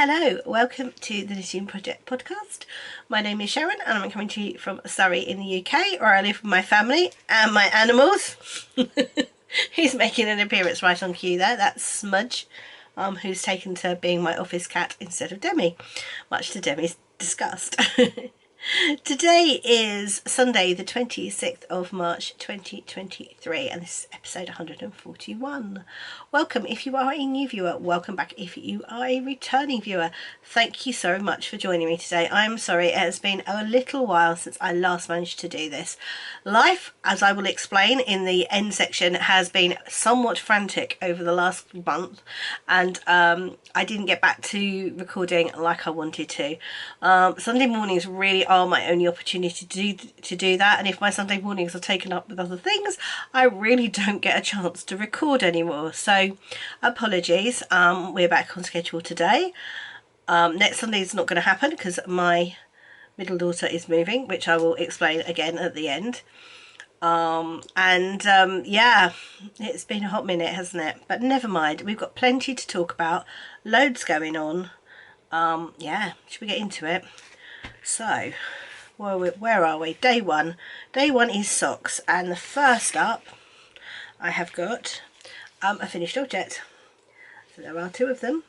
Hello, welcome to the Knitting Project podcast. My name is Sharon and I'm coming to you from Surrey in the UK, where I live with my family and my animals. He's making an appearance right on cue there. That's Smudge, who's taken to being my office cat instead of Demi, much to Demi's disgust. Today is Sunday the 26th of March 2023 and this is episode 141. Welcome if you are a new viewer, welcome back if you are a returning viewer. Thank you so much for joining me today. I'm sorry, it has been a little while since I last managed to do this. Life, as I will explain in the end section, has been somewhat frantic over the last month, and I didn't get back to recording like I wanted to. Sunday mornings really are my only opportunity to do that, and if my Sunday mornings are taken up with other things, I really don't get a chance to record anymore. So apologies. We're back on schedule today. Next Sunday is not going to happen because my middle daughter is moving, which I will explain again at the end. Yeah, it's been a hot minute, hasn't it? But never mind, we've got plenty to talk about, loads going on. Yeah, should we get into it? So where are we? Day one is socks, and the first up I have got a finished object. So there are two of them.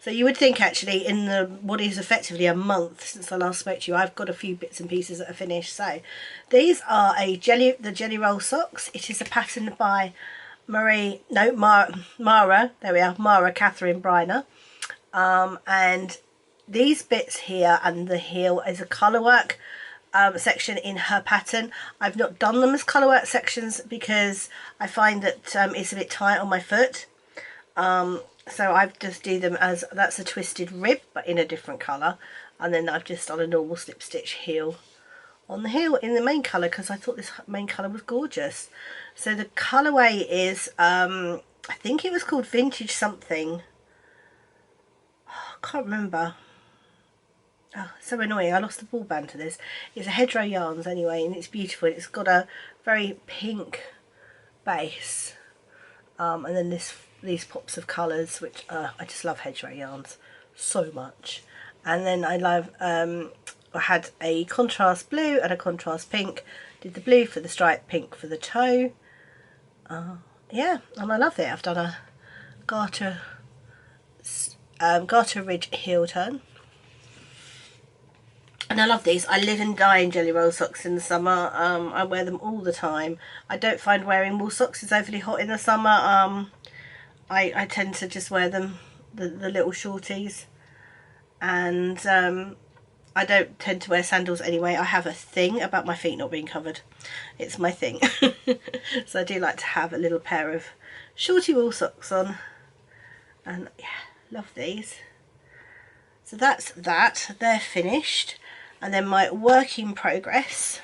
So you would think actually in the what is effectively a month since I last spoke to you, I've got a few bits and pieces that are finished. So these are the jelly roll socks. It is a pattern by Mara, there we are, Mara Catherine Briner. And these bits here and the heel is a colourwork section in her pattern. I've not done them as colourwork sections because I find that it's a bit tight on my foot. So I've just do them as, that's a twisted rib but in a different colour, and then I've just done a normal slip stitch heel on the heel in the main colour because I thought this main colour was gorgeous. So the colourway is I think it was called Vintage something. Oh, I can't remember. Oh, so annoying, I lost the ball band to this. It's a Hedgerow Yarns anyway, and it's beautiful. It's got a very pink base, and then these pops of colours, which I just love Hedgerow Yarns so much. And then I love I had a contrast blue and a contrast pink. Did the blue for the stripe, pink for the toe. Yeah, and I love it. I've done a garter ridge heel turn. And I love these. I live and die in jelly roll socks in the summer. I wear them all the time. I don't find wearing wool socks is overly hot in the summer. I tend to just wear them, the little shorties. And I don't tend to wear sandals anyway. I have a thing about my feet not being covered. It's my thing. So I do like to have a little pair of shorty wool socks on. And yeah, love these. So that's that. They're finished. And then my work in progress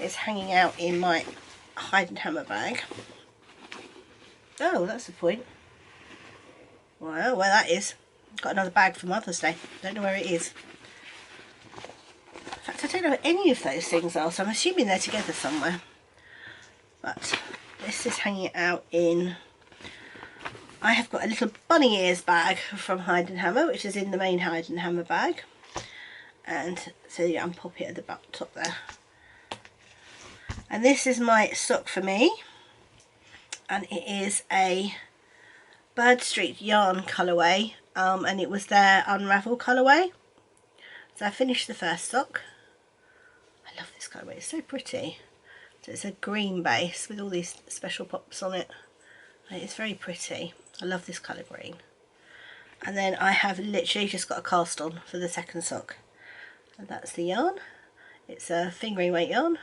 is hanging out in my hide and hammer bag. Oh, that's the point. Well, where that is. Got another bag for Mother's Day. Don't know where it is. In fact, I don't know where any of those things are, so I'm assuming they're together somewhere. But this is hanging out in... I have got a little bunny ears bag from Hide and Hammer, which is in the main Hide and Hammer bag. And so yeah, I'm pop it at the top there. And this is my sock for me. And it is a Bird Street yarn colourway, and it was their Unravel colourway. So I finished the first sock. I love this colourway, it's so pretty. So it's a green base with all these special pops on it. It's very pretty. I love this colour green. And then I have literally just got a cast on for the second sock. And that's the yarn. It's a fingering weight yarn.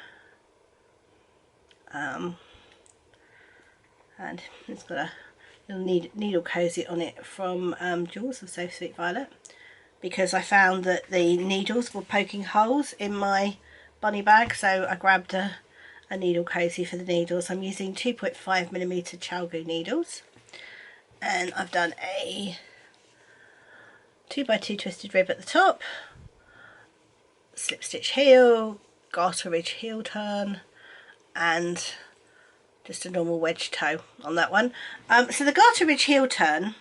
And it's got a little needle cozy on it from Jewels of So Sweet Violet, because I found that the needles were poking holes in my bunny bag, so I grabbed a needle cozy for the needles. I'm using 2.5mm Chalgo needles, and I've done a 2x2 twisted rib at the top, slip stitch heel, garter ridge heel turn, and just a normal wedge toe on that one. So the garter ridge heel turn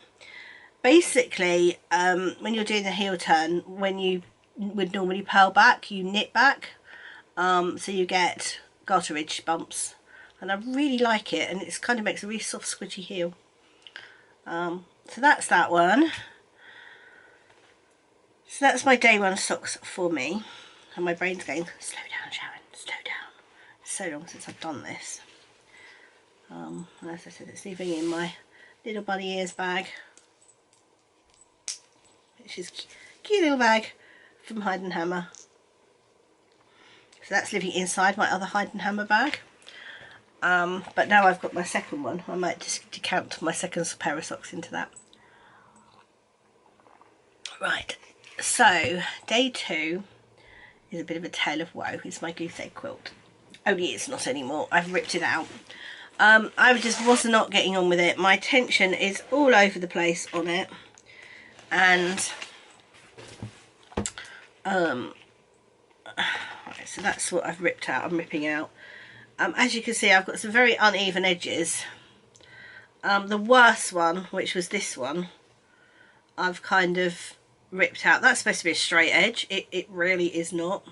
basically, when you're doing the heel turn, when you would normally purl back, you knit back, so you get garter ridge bumps, and I really like it, and it kind of makes a really soft squidgy heel. So that's that one. So that's my day one socks for me, and my brain's going, slow down Sharon, slow down. It's so long since I've done this. And as I said, it's leaving in my little bunny ears bag, which is a cute little bag from Hide and Hammer. So that's living inside my other Hide and Hammer bag. But now I've got my second one, I might just decant my second pair of socks into that. Right, so day 2 is a bit of a tale of woe. It's my goose egg quilt. Only it's not anymore. I've ripped it out. I just was not getting on with it. My tension is all over the place on it, and right, so that's what I've ripped out. I'm ripping out. As you can see, I've got some very uneven edges. The worst one, which was this one, I've kind of ripped out. That's supposed to be a straight edge. It really is not.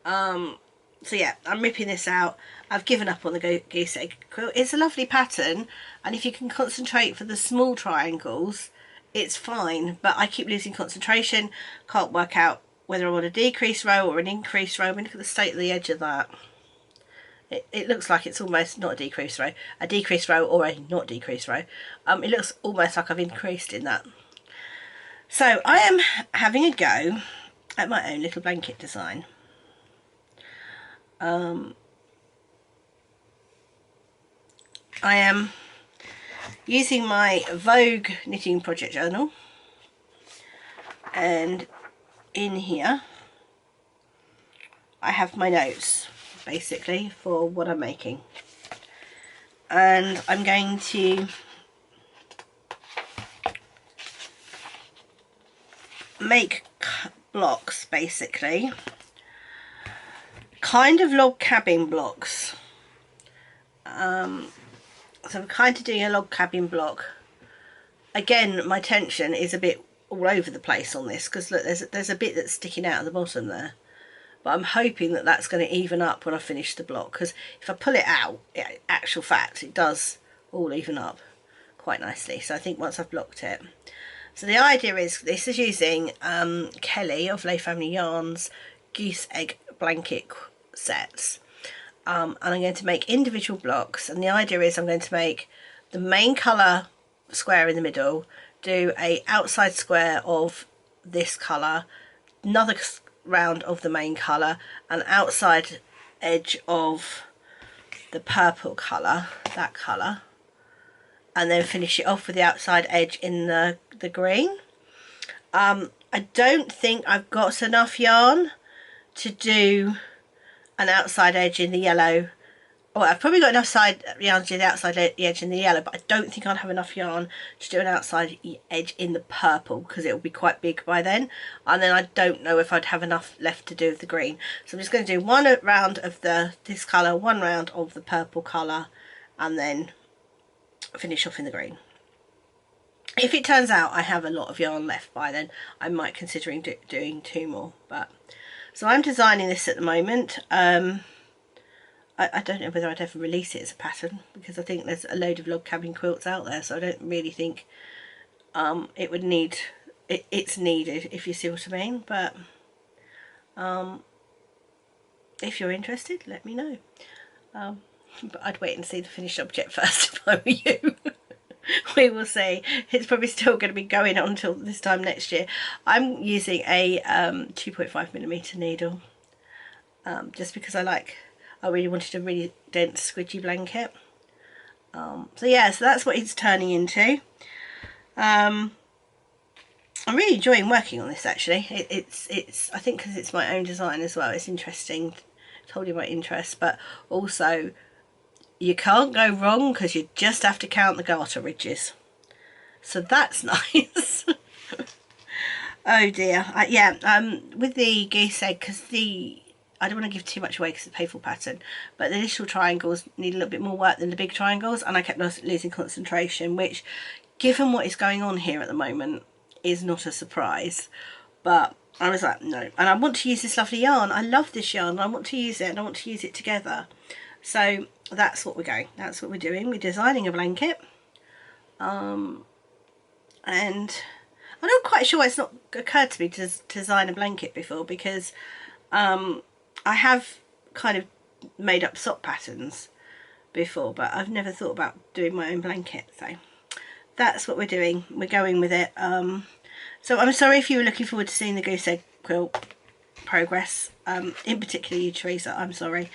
So yeah, I'm ripping this out. I've given up on the goose egg quilt. It's a lovely pattern, and if you can concentrate for the small triangles, it's fine, but I keep losing concentration. Can't work out whether I want a decrease row or an increase row. I mean, look at the state of the edge of that. It looks like it's almost not a decrease row or a not decrease row. It looks almost like I've increased in that. So I am having a go at my own little blanket design. I am using my Vogue knitting project journal, and in here I have my notes basically for what I'm making, and I'm going to make blocks, basically kind of log cabin blocks. So I'm kind of doing a log cabin block. Again, my tension is a bit all over the place on this, because look, there's a bit that's sticking out at the bottom there, but I'm hoping that that's going to even up when I finish the block, because if I pull it out, actual fact, it does all even up quite nicely. So I think once I've blocked it. So the idea is, this is using Kelly of Lay Family Yarns goose egg blanket sets, and I'm going to make individual blocks, and the idea is I'm going to make the main colour square in the middle, do a outside square of this colour, another round of the main colour, an outside edge of the purple colour, that colour, and then finish it off with the outside edge in the green. I don't think I've got enough yarn to do an outside edge in the yellow. Oh, I've probably got enough yarn to do the outside edge in the yellow, but I don't think I'll have enough yarn to do an outside edge in the purple, because it will be quite big by then, and then I don't know if I'd have enough left to do with the green. So I'm just going to do one round of this colour, one round of the purple colour, and then finish off in the green. If it turns out I have a lot of yarn left by then, I might consider doing 2 more. But so I'm designing this at the moment. I don't know whether I'd ever release it as a pattern, because I think there's a load of log cabin quilts out there, so I don't really think it would need it's needed, if you see what I mean. But if you're interested, let me know. But I'd wait and see the finished object first if I were you. We will see. It's probably still going to be going on until this time next year. I'm using a 2.5mm needle, just because I really wanted a really dense squidgy blanket. So yeah, so that's what it's turning into. I'm really enjoying working on this, actually. It's I think because it's my own design as well, it's interesting. I told you my interest, but also you can't go wrong, because you just have to count the garter ridges. So that's nice. Oh dear. With the goose egg, because I don't want to give too much away because it's a painful pattern, but the little triangles need a little bit more work than the big triangles, and I kept losing concentration, which given what is going on here at the moment, is not a surprise. But I was like, no. And I want to use this lovely yarn. I love this yarn. I want to use it, and I want to use it together. So that's what we're going. That's what we're doing. We're designing a blanket. And I'm not quite sure why it's not occurred to me to design a blanket before, because I have kind of made up sock patterns before, but I've never thought about doing my own blanket. So that's what we're doing. We're going with it. So I'm sorry if you were looking forward to seeing the goose egg quilt progress, in particular you, Teresa. I'm sorry,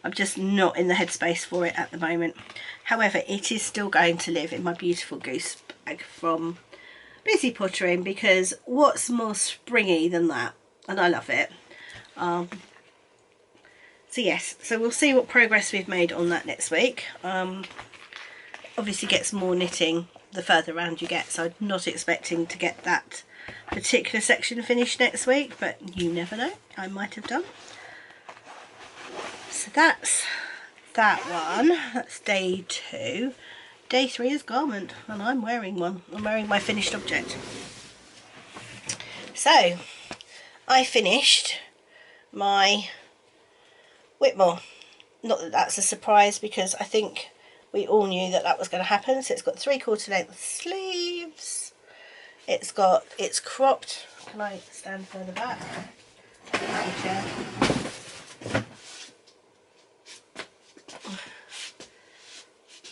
I'm just not in the headspace for it at the moment. However, it is still going to live in my beautiful goose bag from Busy Pottering, because what's more springy than that? And I love it. So yes, so we'll see what progress we've made on that next week. Obviously gets more knitting the further around you get, so I'm not expecting to get that particular section finished next week, but you never know, I might have done. So that's that one. That's day 2. Day 3 is garment, and I'm wearing one. I'm wearing my finished object. So I finished my Whitmore. Not that that's a surprise, because I think we all knew that that was going to happen. So it's got 3/4 length sleeves. It's cropped. Can I stand further back? Chair.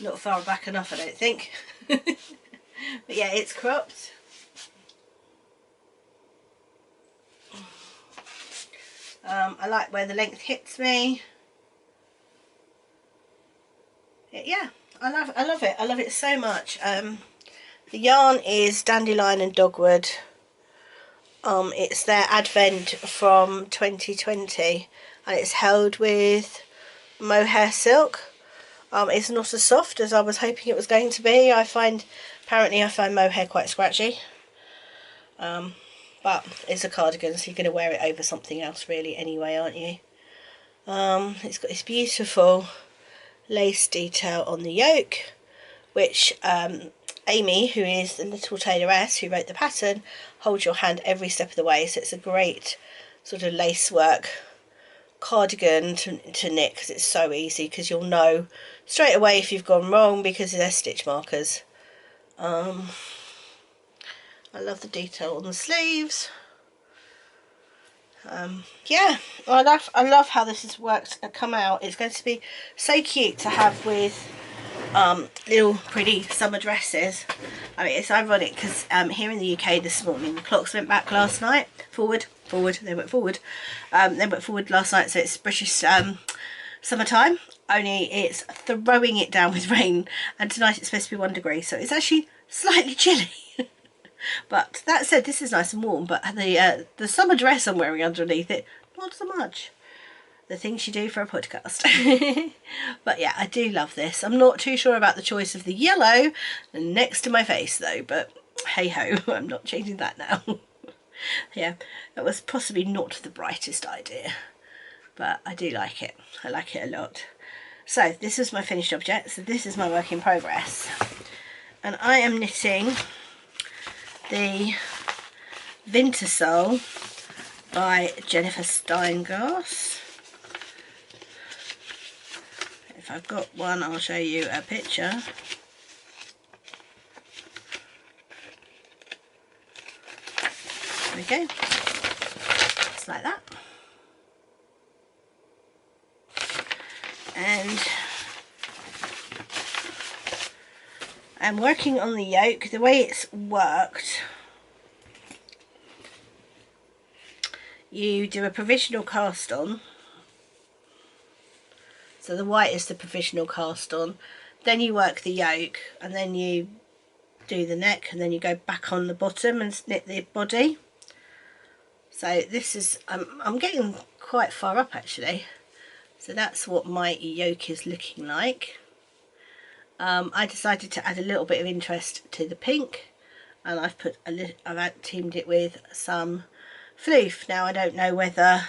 Not far back enough, I don't think. But yeah, it's cropped. I like where the length hits me. Yeah, I love it. I love it so much. The yarn is Dandelion and Dogwood. It's their Advent from 2020, and it's held with mohair silk. It's not as soft as I was hoping it was going to be. Apparently I find mohair quite scratchy. But it's a cardigan, so you're going to wear it over something else really anyway, aren't you? It's got this beautiful lace detail on the yoke, which Amy, who is the little tailoress who wrote the pattern, holds your hand every step of the way. So it's a great sort of lace work cardigan to knit, because it's so easy, because you'll know straight away if you've gone wrong because they're stitch markers. I love the detail on the sleeves. Yeah, I love how this has worked and come out. It's going to be so cute to have with little pretty summer dresses. I mean, it's ironic because here in the UK this morning the clocks went back last night. Forward, they went forward. They went forward last night, so it's British summertime, only it's throwing it down with rain, and tonight it's supposed to be 1 degree, so it's actually slightly chilly. But that said, this is nice and warm, but the summer dress I'm wearing underneath it, not so much. The things you do for a podcast. But yeah, I do love this. I'm not too sure about the choice of the yellow next to my face though, but hey ho, I'm not changing that now. Yeah, that was possibly not the brightest idea, but I do like it. I like it a lot. So this is my finished object, so this is my work in progress, and I am knitting the Wintersole by Jennifer Steinglass. If I've got one, I'll show you a picture. There we go. Just like that. And I'm working on the yoke. The way it's worked, you do a provisional cast on. So the white is the provisional cast on. Then you work the yoke, and then you do the neck, and then you go back on the bottom and knit the body. So this is, I'm getting quite far up actually. So that's what my yoke is looking like. I decided to add a little bit of interest to the pink, and I've teamed it with some floof. Now I don't know whether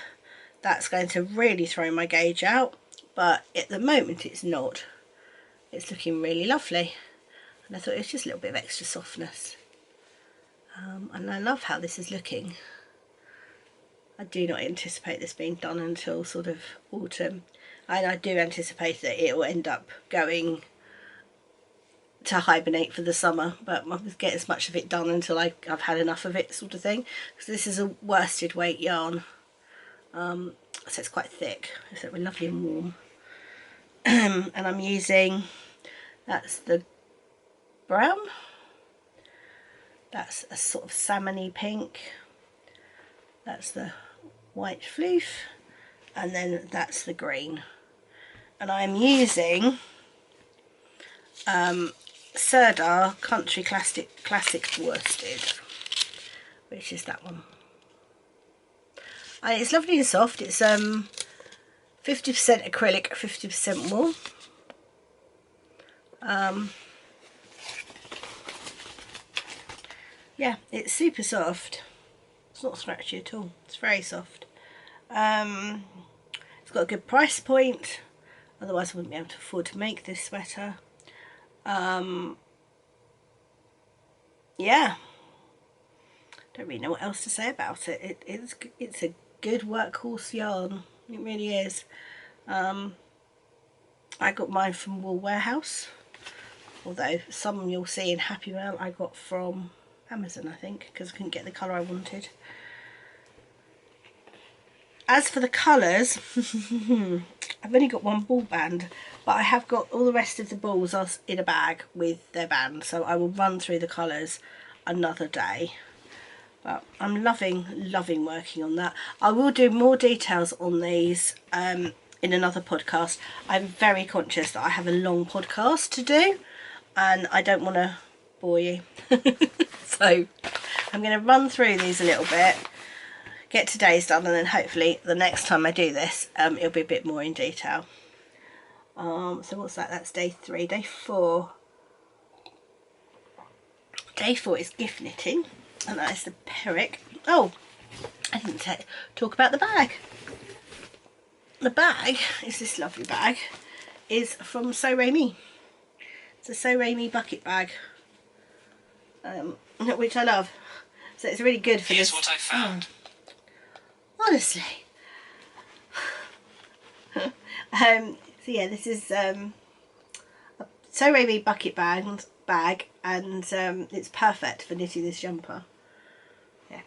that's going to really throw my gauge out, but at the moment it's not. It's looking really lovely. and I thought it was just a little bit of extra softness. And I love how this is looking. I do not anticipate this being done until sort of autumn, and I do anticipate that it will end up going to hibernate for the summer, but I'm going to get as much of it done until I've had enough of it, sort of thing, because this is a worsted weight yarn, so it's quite thick, so it's lovely and warm. And I'm using, that's the brown, that's a sort of salmony pink, that's the white floof, and then that's the green. And I'm using Serdar Country Classic Worsted, which is that one. And it's lovely and soft. It's 50% acrylic, 50% wool. Yeah, it's super soft. It's not scratchy at all. It's very soft. It's got a good price point. Otherwise I wouldn't be able to afford to make this sweater. Yeah, don't really know what else to say about it. It's a good workhorse yarn. It really is. I got mine from Wool Warehouse, although some you'll see in Happy Mail I got from Amazon, I think, because I couldn't get the colour I wanted. As for the colours, I've only got one ball band, but I have got all the rest of the balls in a bag with their band, so I will run through the colours another day. But I'm loving working on that. I will do more details on these in another podcast. I'm very conscious that I have a long podcast to do, and I don't want to bore you. So I'm going to run through these a little bit, get today's done, and then hopefully the next time I do this it'll be a bit more in detail. So what's that? That's day 3. Day 4 is gift knitting, and that is the Perrick. Oh, I didn't talk about the bag. The bag is this lovely bag, is from So Remi. It's a So Remi bucket bag, which I love. So it's really good for this. Here's what I found. Honestly. So yeah, this is a So Remi bucket bag, and it's perfect for knitting this jumper. Yeah.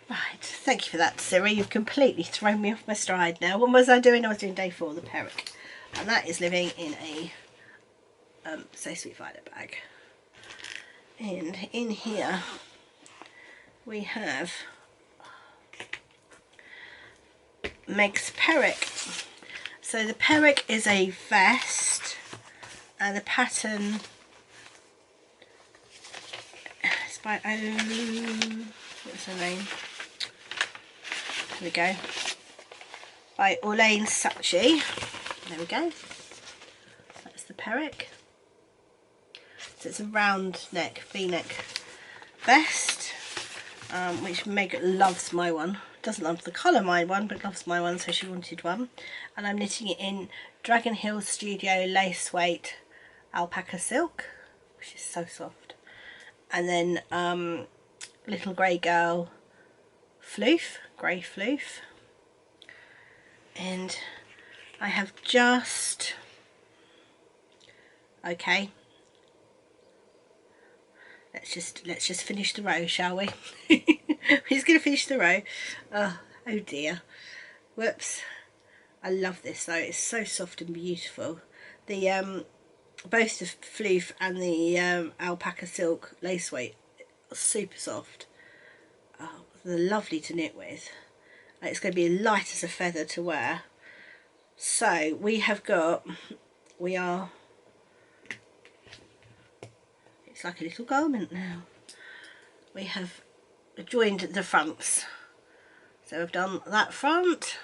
Right, thank you for that, Siri. You've completely thrown me off my stride now. What was I doing? I was doing day 4, the Perrick, and that is living in a So Sweet Violet bag. And in here we have Meg's Perrick. So the Perrick is a vest, and the pattern is by what's her name? There we go. By Orlaine Sachi. There we go. That's the Perrick. So it's a round neck, V-neck vest, which Meg loves my one. Doesn't love the colour my one, but loves my one, so she wanted one. And I'm knitting it in Dragon Hill Studio lace weight alpaca silk, which is so soft. And then Little Grey Girl floof, grey floof. And I have just, okay, let's just finish the row, shall we? We're just going to finish the row. Oh dear. Whoops. I love this though. It's so soft and beautiful. The both the floof and the alpaca silk lace weight are super soft. Oh, they're lovely to knit with. It's going to be light as a feather to wear. So it's like a little garment now. We have joined the fronts. So I've done that front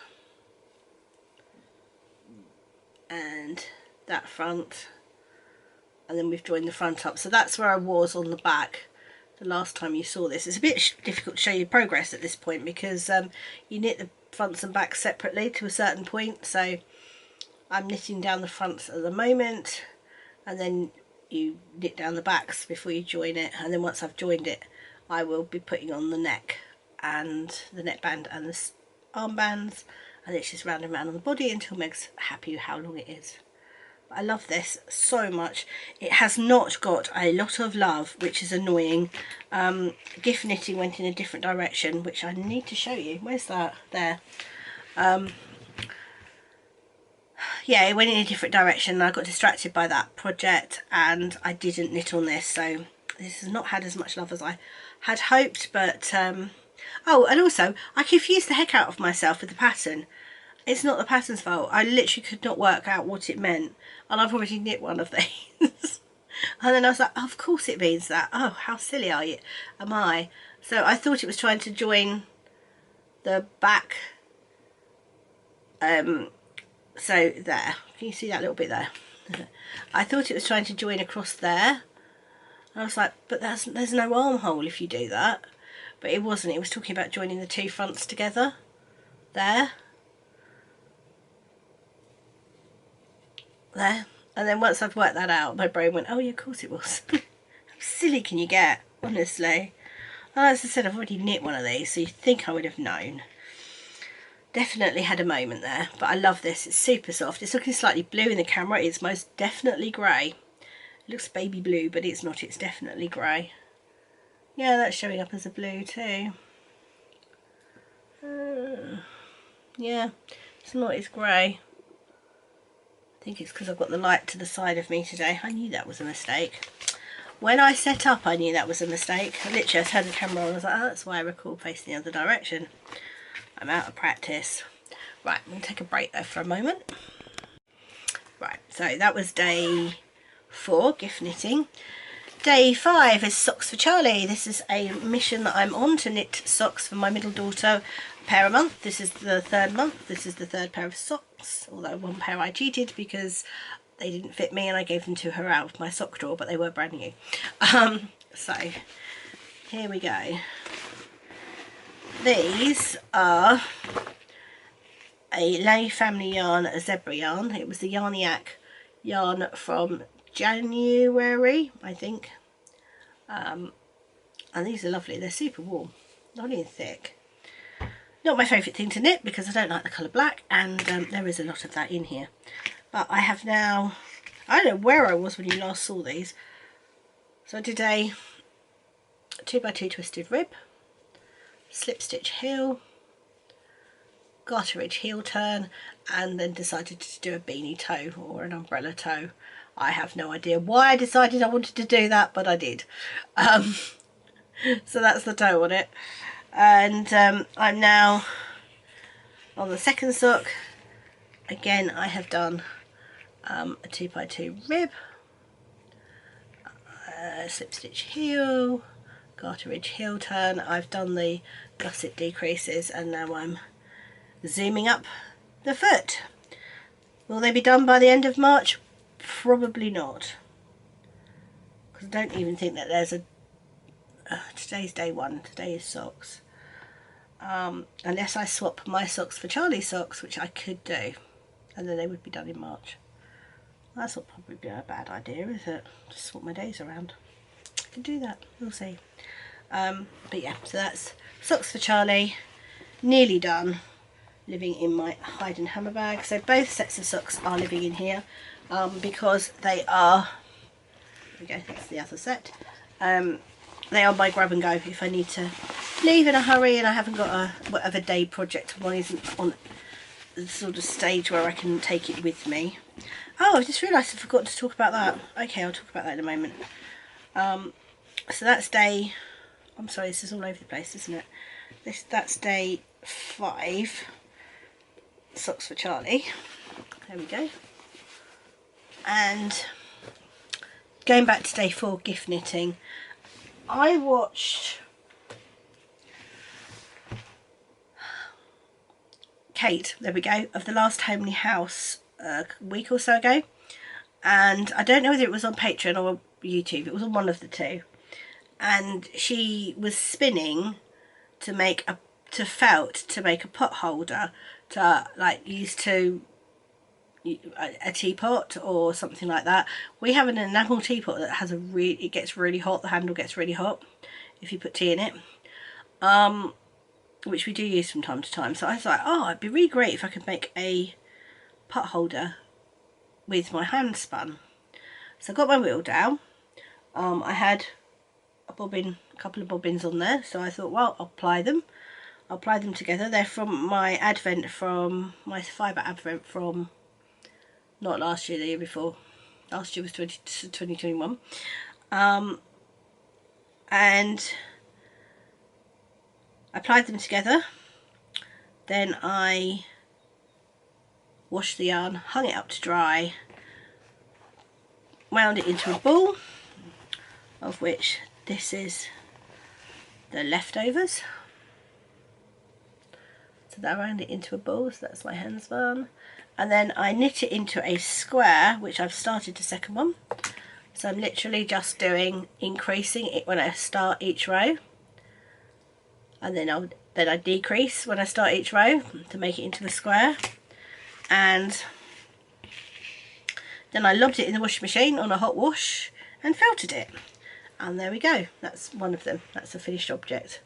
and that front, and then we've joined the front up. So that's where I was on the back the last time you saw this. It's a bit difficult to show you progress at this point because you knit the fronts and backs separately to a certain point. So I'm knitting down the fronts at the moment, and then you knit down the backs before you join it, and then once I've joined it I will be putting on the neck and the neckband and the armbands, and it's just round and round on the body until Meg's happy how long it is. I love this so much. It has not got a lot of love, which is annoying. Gift knitting went in a different direction, which I need to show you. Where's that? There. Yeah, it went in a different direction and I got distracted by that project and I didn't knit on this, so this has not had as much love as I had hoped. But oh, and also I confused the heck out of myself with the pattern. It's not the pattern's fault. I literally could not work out what it meant, and I've already knit one of these. And then I was like, oh, of course it means that. Oh, how silly am I? So I thought it was trying to join the back. So there, can you see that little bit there? I thought it was trying to join across there. I was like, but there's no armhole if you do that. But it wasn't. It was talking about joining the two fronts together. There. There. And then once I'd worked that out, my brain went, oh yeah, of course it was. How silly can you get, honestly? And as I said, I've already knit one of these, so you'd think I would have known. Definitely had a moment there, but I love this. It's super soft. It's looking slightly blue in the camera. It's most definitely grey. It looks baby blue, but it's not. It's definitely grey. Yeah, that's showing up as a blue too. Yeah, it's not. It's grey. I think it's because I've got the light to the side of me today. I knew that was a mistake. When I set up, I knew that was a mistake. I literally turned the camera on and I was like, oh, that's why I record facing the other direction. I'm out of practice. Right, I'm going to take a break though for a moment. Right, so that was day 4, gift knitting. Day 5 is socks for Charlie. This is a mission that I'm on to knit socks for my middle daughter a pair a month. This is the 3rd month. This is the 3rd pair of socks, although one pair I cheated because they didn't fit me and I gave them to her out of my sock drawer, but they were brand new. So here we go. These are a Lay Family Yarn, a zebra yarn. It was the Yarniac yarn from January, I think. And these are lovely. They're super warm, not even thick. Not my favourite thing to knit because I don't like the colour black, and there is a lot of that in here. But I have now, I don't know where I was when you last saw these. So I did a 2x2 twisted rib, slip stitch heel, garter ridge heel turn, and then decided to do a beanie toe or an umbrella toe. I have no idea why I decided I wanted to do that, but I did. So that's the toe on it. And I'm now on the 2nd sock. Again, I have done a 2x2 rib, slip stitch heel, garter ridge heel turn. I've done the gusset decreases and now I'm zooming up the foot. Will they be done by the end of March? Probably not, because I don't even think that there's a today's day 1, today is socks, unless I swap my socks for Charlie's socks, which I could do, and then they would be done in March. That's not probably a bad idea, is it? Just swap my days around. I can do that, we'll see. But yeah, so that's socks for Charlie, nearly done, living in my hide and hammer bag. So both sets of socks are living in here, because they are, there we go, that's the other set, they are my grab and go if I need to leave in a hurry and I haven't got a whatever day project one isn't on the sort of stage where I can take it with me. Oh, I just realised I forgot to talk about that. Okay, I'll talk about that in a moment. So that's day, I'm sorry, this is all over the place, isn't it? That's day 5, socks for Charlie. There we go. And going back to day 4, gift knitting, I watched Kate, there we go, of The Last Homely House a week or so ago, and I don't know whether it was on Patreon or YouTube, it was on one of the two, and she was spinning to make felt to make a pot holder to like use to a teapot or something like that. We have an enamel teapot that has it gets really hot, the handle gets really hot if you put tea in it, which we do use from time to time. So I was like, oh, it'd be really great if I could make a pot holder with my hand spun. So I got my wheel down. I had a couple of bobbins on there, so I thought, well, I'll apply them together. They're from my fibre advent from not last year, the year before. Last year was 2021. And I applied them together. Then I washed the yarn, hung it up to dry, wound it into a ball, of which this is the leftovers. So that I wound it into a ball, so that's my hand spun. And then I knit it into a square, which I've started the second one. So I'm literally just increasing it when I start each row. And then I decrease when I start each row to make it into a square. And then I lobbed it in the washing machine on a hot wash and felted it. And there we go. That's one of them. That's a finished object.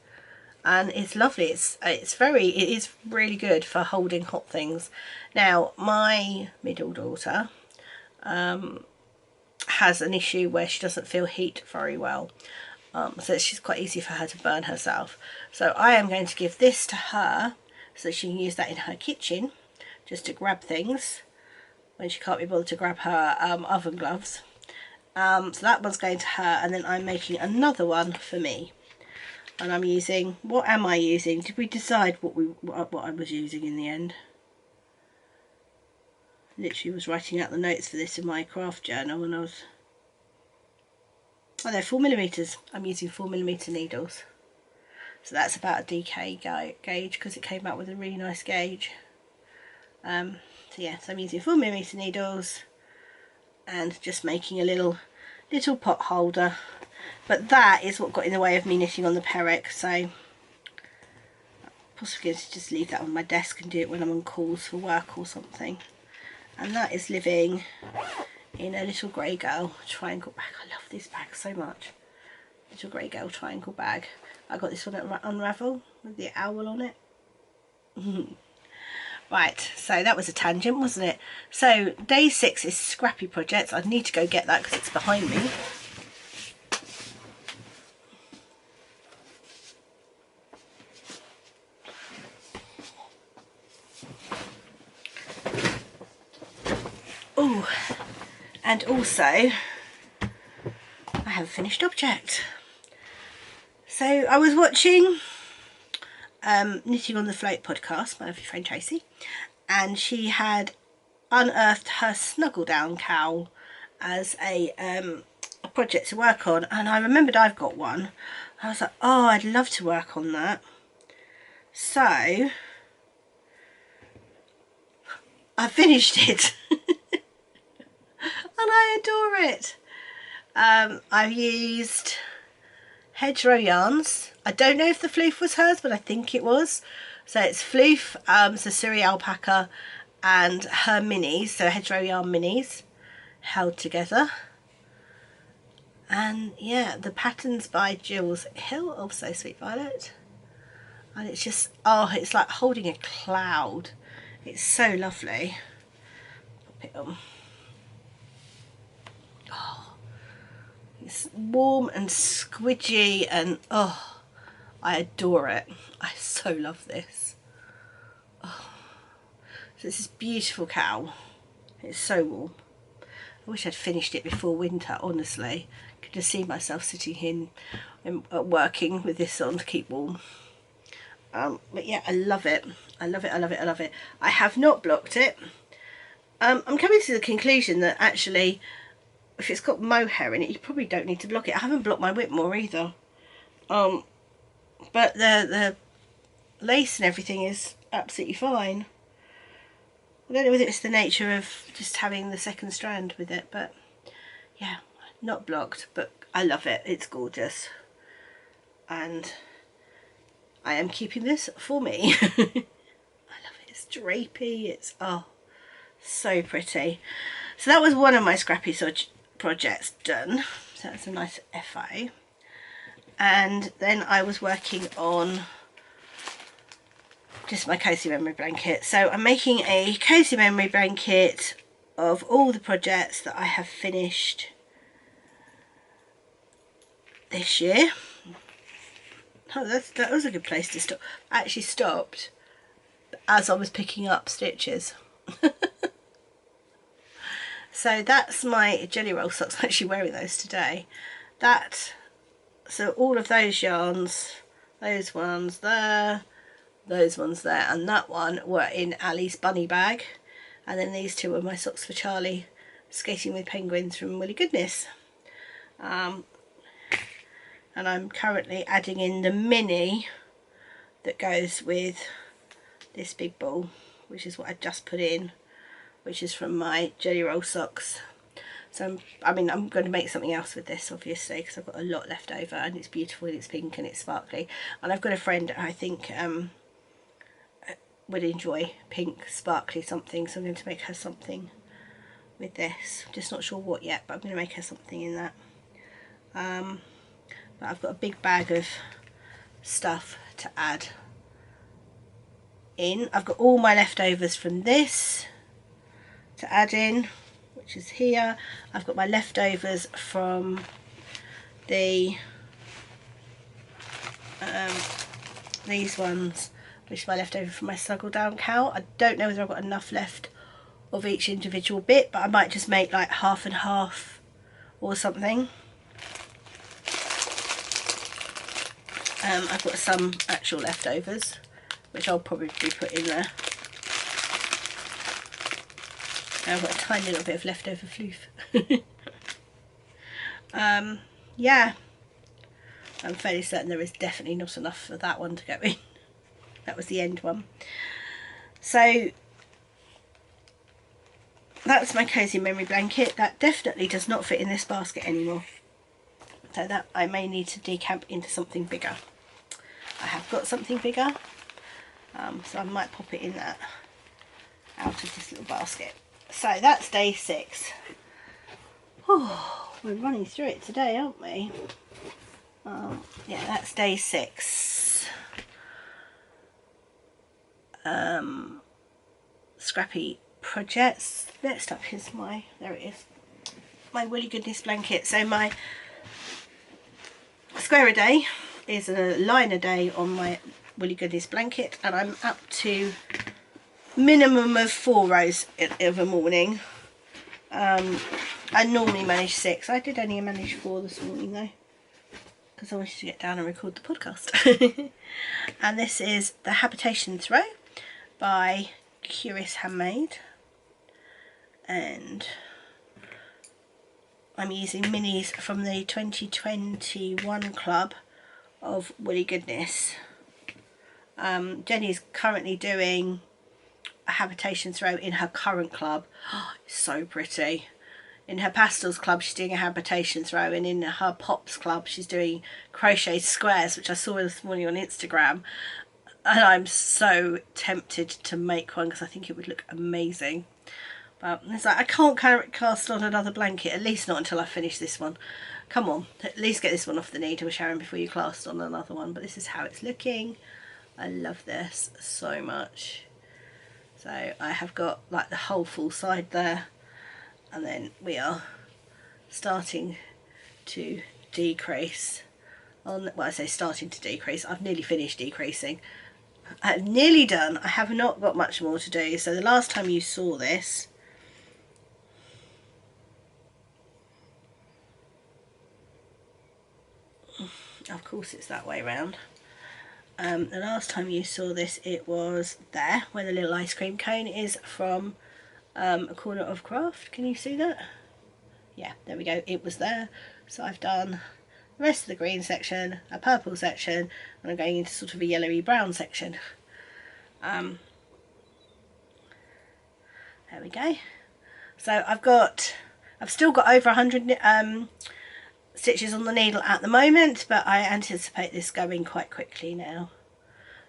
And it's lovely. It is really good for holding hot things. Now, my middle daughter has an issue where she doesn't feel heat very well. So it's quite easy for her to burn herself. So I am going to give this to her so she can use that in her kitchen just to grab things when she can't be bothered to grab her oven gloves. So that one's going to her, and then I'm making another one for me. And I'm using, what am I using? Did we decide what I was using in the end? Literally was writing out the notes for this in my craft journal when I was... Oh, they're 4mm. I'm using 4mm needles. So that's about a DK gauge because it came out with a really nice gauge. So yeah, so I'm using 4mm needles and just making a little pot holder. But that is what got in the way of me knitting on the Perec, so I'm possibly going to just leave that on my desk and do it when I'm on calls for work or something. And that is living in a little grey girl triangle bag. I love this bag so much. Little grey girl triangle bag. I got this one at Unravel with the owl on it. Right, so that was a tangent, wasn't it? So day 6 is Scrappy Projects. I need to go get that because it's behind me. Oh, and also I have a finished object. So I was watching Knitting on the Float podcast, my lovely friend Tracy, and she had unearthed her Snuggle Down cowl as a project to work on, and I remembered I've got one. I was like, oh, I'd love to work on that. So I finished it. And I adore it. I've used hedgerow yarns. I don't know if the floof was hers, but I think it was. So it's floof, so Surrey alpaca, and her minis, so hedgerow yarn minis, held together. And yeah, the pattern's by Jules Hill, also Sweet Violet. And it's just, oh, it's like holding a cloud. It's so lovely. Pop it on. Oh, it's warm and squidgy and oh, I adore it. I so love this. Oh. So it's this beautiful cowl. It's so warm. I wish I'd finished it before winter, honestly. I could just see myself sitting here and working with this on to keep warm. But yeah, I love it. I love it, I love it, I love it. I have not blocked it. I'm coming to the conclusion that actually, if it's got mohair in it, you probably don't need to block it. I haven't blocked my Whitmore either. But the lace and everything is absolutely fine. I don't know whether it's the nature of just having the second strand with it, but yeah, not blocked, but I love it. It's gorgeous. And I am keeping this for me. I love it. It's drapey. It's, oh, So pretty. So that was one of my scrappy projects done. So that's a nice FO. And then I was working on just my Cosy Memory blanket. So I'm making a Cosy Memory blanket of all the projects that I have finished this year. Oh, that was a good place to stop. I actually stopped as I was picking up stitches. So that's my jelly roll socks. I'm actually wearing those today. So all of those yarns, those ones there, those ones there, and that one were in Ali's bunny bag. And then these two were my socks for Charlie, skating with penguins from Woolly Goodness. And I'm currently adding in the mini that goes with this big ball, which is what I just put in, which is from my jelly roll socks. So I'm going to make something else with this, obviously, because I've got a lot left over, and it's beautiful and it's pink and it's sparkly. And I've got a friend I think would enjoy pink sparkly something, so I'm going to make her something with this. I'm just not sure what yet, but I'm going to make her something in that. But I've got a big bag of stuff to add in. I've got all my leftovers from this to add in, which is here. I've got my leftovers from the these ones, which is my leftover from my Snuggle Down cowl. I don't know whether I've got enough left of each individual bit, but I might just make like half and half or something. I've got some actual leftovers, which I'll probably put in there. I've got a tiny little bit of leftover floof. Yeah, I'm fairly certain there is definitely not enough for that one to go in. That was the end one. So that's my Cosy Memory blanket. That definitely does not fit in this basket anymore. So that I may need to decamp into something bigger. I have got something bigger, so I might pop it in that out of this little basket. So that's day 6. Oh, we're running through it today, aren't we? Yeah, that's day 6. Scrappy projects. Next up is there it is, my Woolly Goodness blanket. So my square a day is a line a day on my Woolly Goodness blanket, and I'm up to minimum of 4 rows of a morning. I normally manage 6. I did only manage 4 this morning though, because I wanted to get down and record the podcast. And this is the Habitation Throw by Curious Handmade, and I'm using minis from the 2021 club of Woolly Goodness. Jenny's currently doing a Habitation Throw in her current club. Oh, it's so pretty. In her Pastels club she's doing a Habitation Throw, and in her Pops club she's doing crochet squares, which I saw this morning on Instagram, and I'm so tempted to make one because I think it would look amazing. But it's like, I can't cast on another blanket, at least not until I finish this one. Come on, at least get this one off the needle, Sharon, before you cast on another one. But this is how it's looking. I love this so much. So I have got like the whole full side there, and then we are starting to decrease on, well, I say starting to decrease, I've nearly finished decreasing. I'm nearly done. I have not got much more to do. So the last time you saw this, of course it's that way round. The last time you saw this, it was there where the little ice cream cone is from A Corner of Craft. Can you see that? Yeah, there we go, it was there. So I've done the rest of the green section, a purple section, and I'm going into sort of a yellowy brown section. There we go. So I've still got over 100 stitches on the needle at the moment, but I anticipate this going quite quickly now.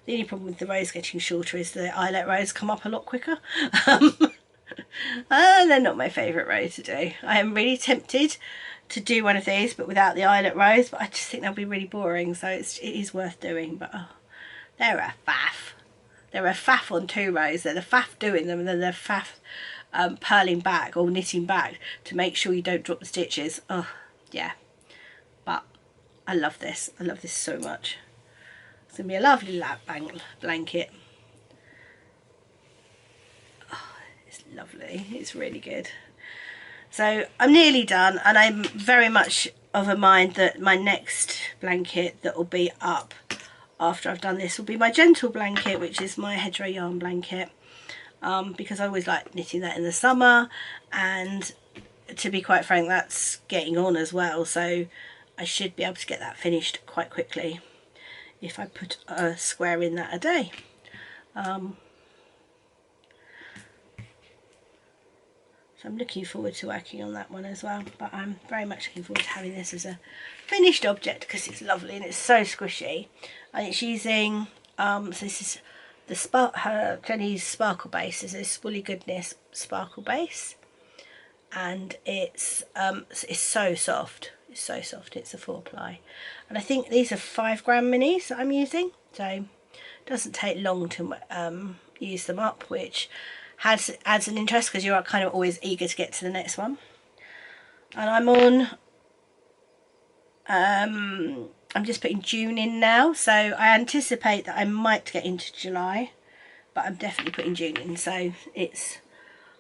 The only problem with the rows getting shorter is the eyelet rows come up a lot quicker. They're not my favourite row to do. I am really tempted to do one of these but without the eyelet rows, but I just think they'll be really boring, so it is worth doing. But oh, they're a faff. They're a faff on 2 rows. They're the faff doing them, and then they're faff purling back or knitting back to make sure you don't drop the stitches. Oh yeah, but I love this. I love this so much. It's going to be a lovely lap blanket. Oh, it's lovely. It's really good. So I'm nearly done, and I'm very much of a mind that my next blanket that will be up after I've done this will be my gentle blanket, which is my hedgerow yarn blanket, because I always like knitting that in the summer, and to be quite frank, that's getting on as well, so I should be able to get that finished quite quickly if I put a square in that a day. So I'm looking forward to working on that one as well, but I'm very much looking forward to having this as a finished object because it's lovely and it's so squishy. And it's using, so this is the Jenny's sparkle base. This is Woolly Goodness sparkle base, and it's so soft. It's so soft. It's a 4-ply, and I think these are 5-gram minis that I'm using, so it doesn't take long to use them up, which adds an interest because you're kind of always eager to get to the next one. And I'm on I'm just putting June in now, so I anticipate that I might get into July, but I'm definitely putting June in, so it's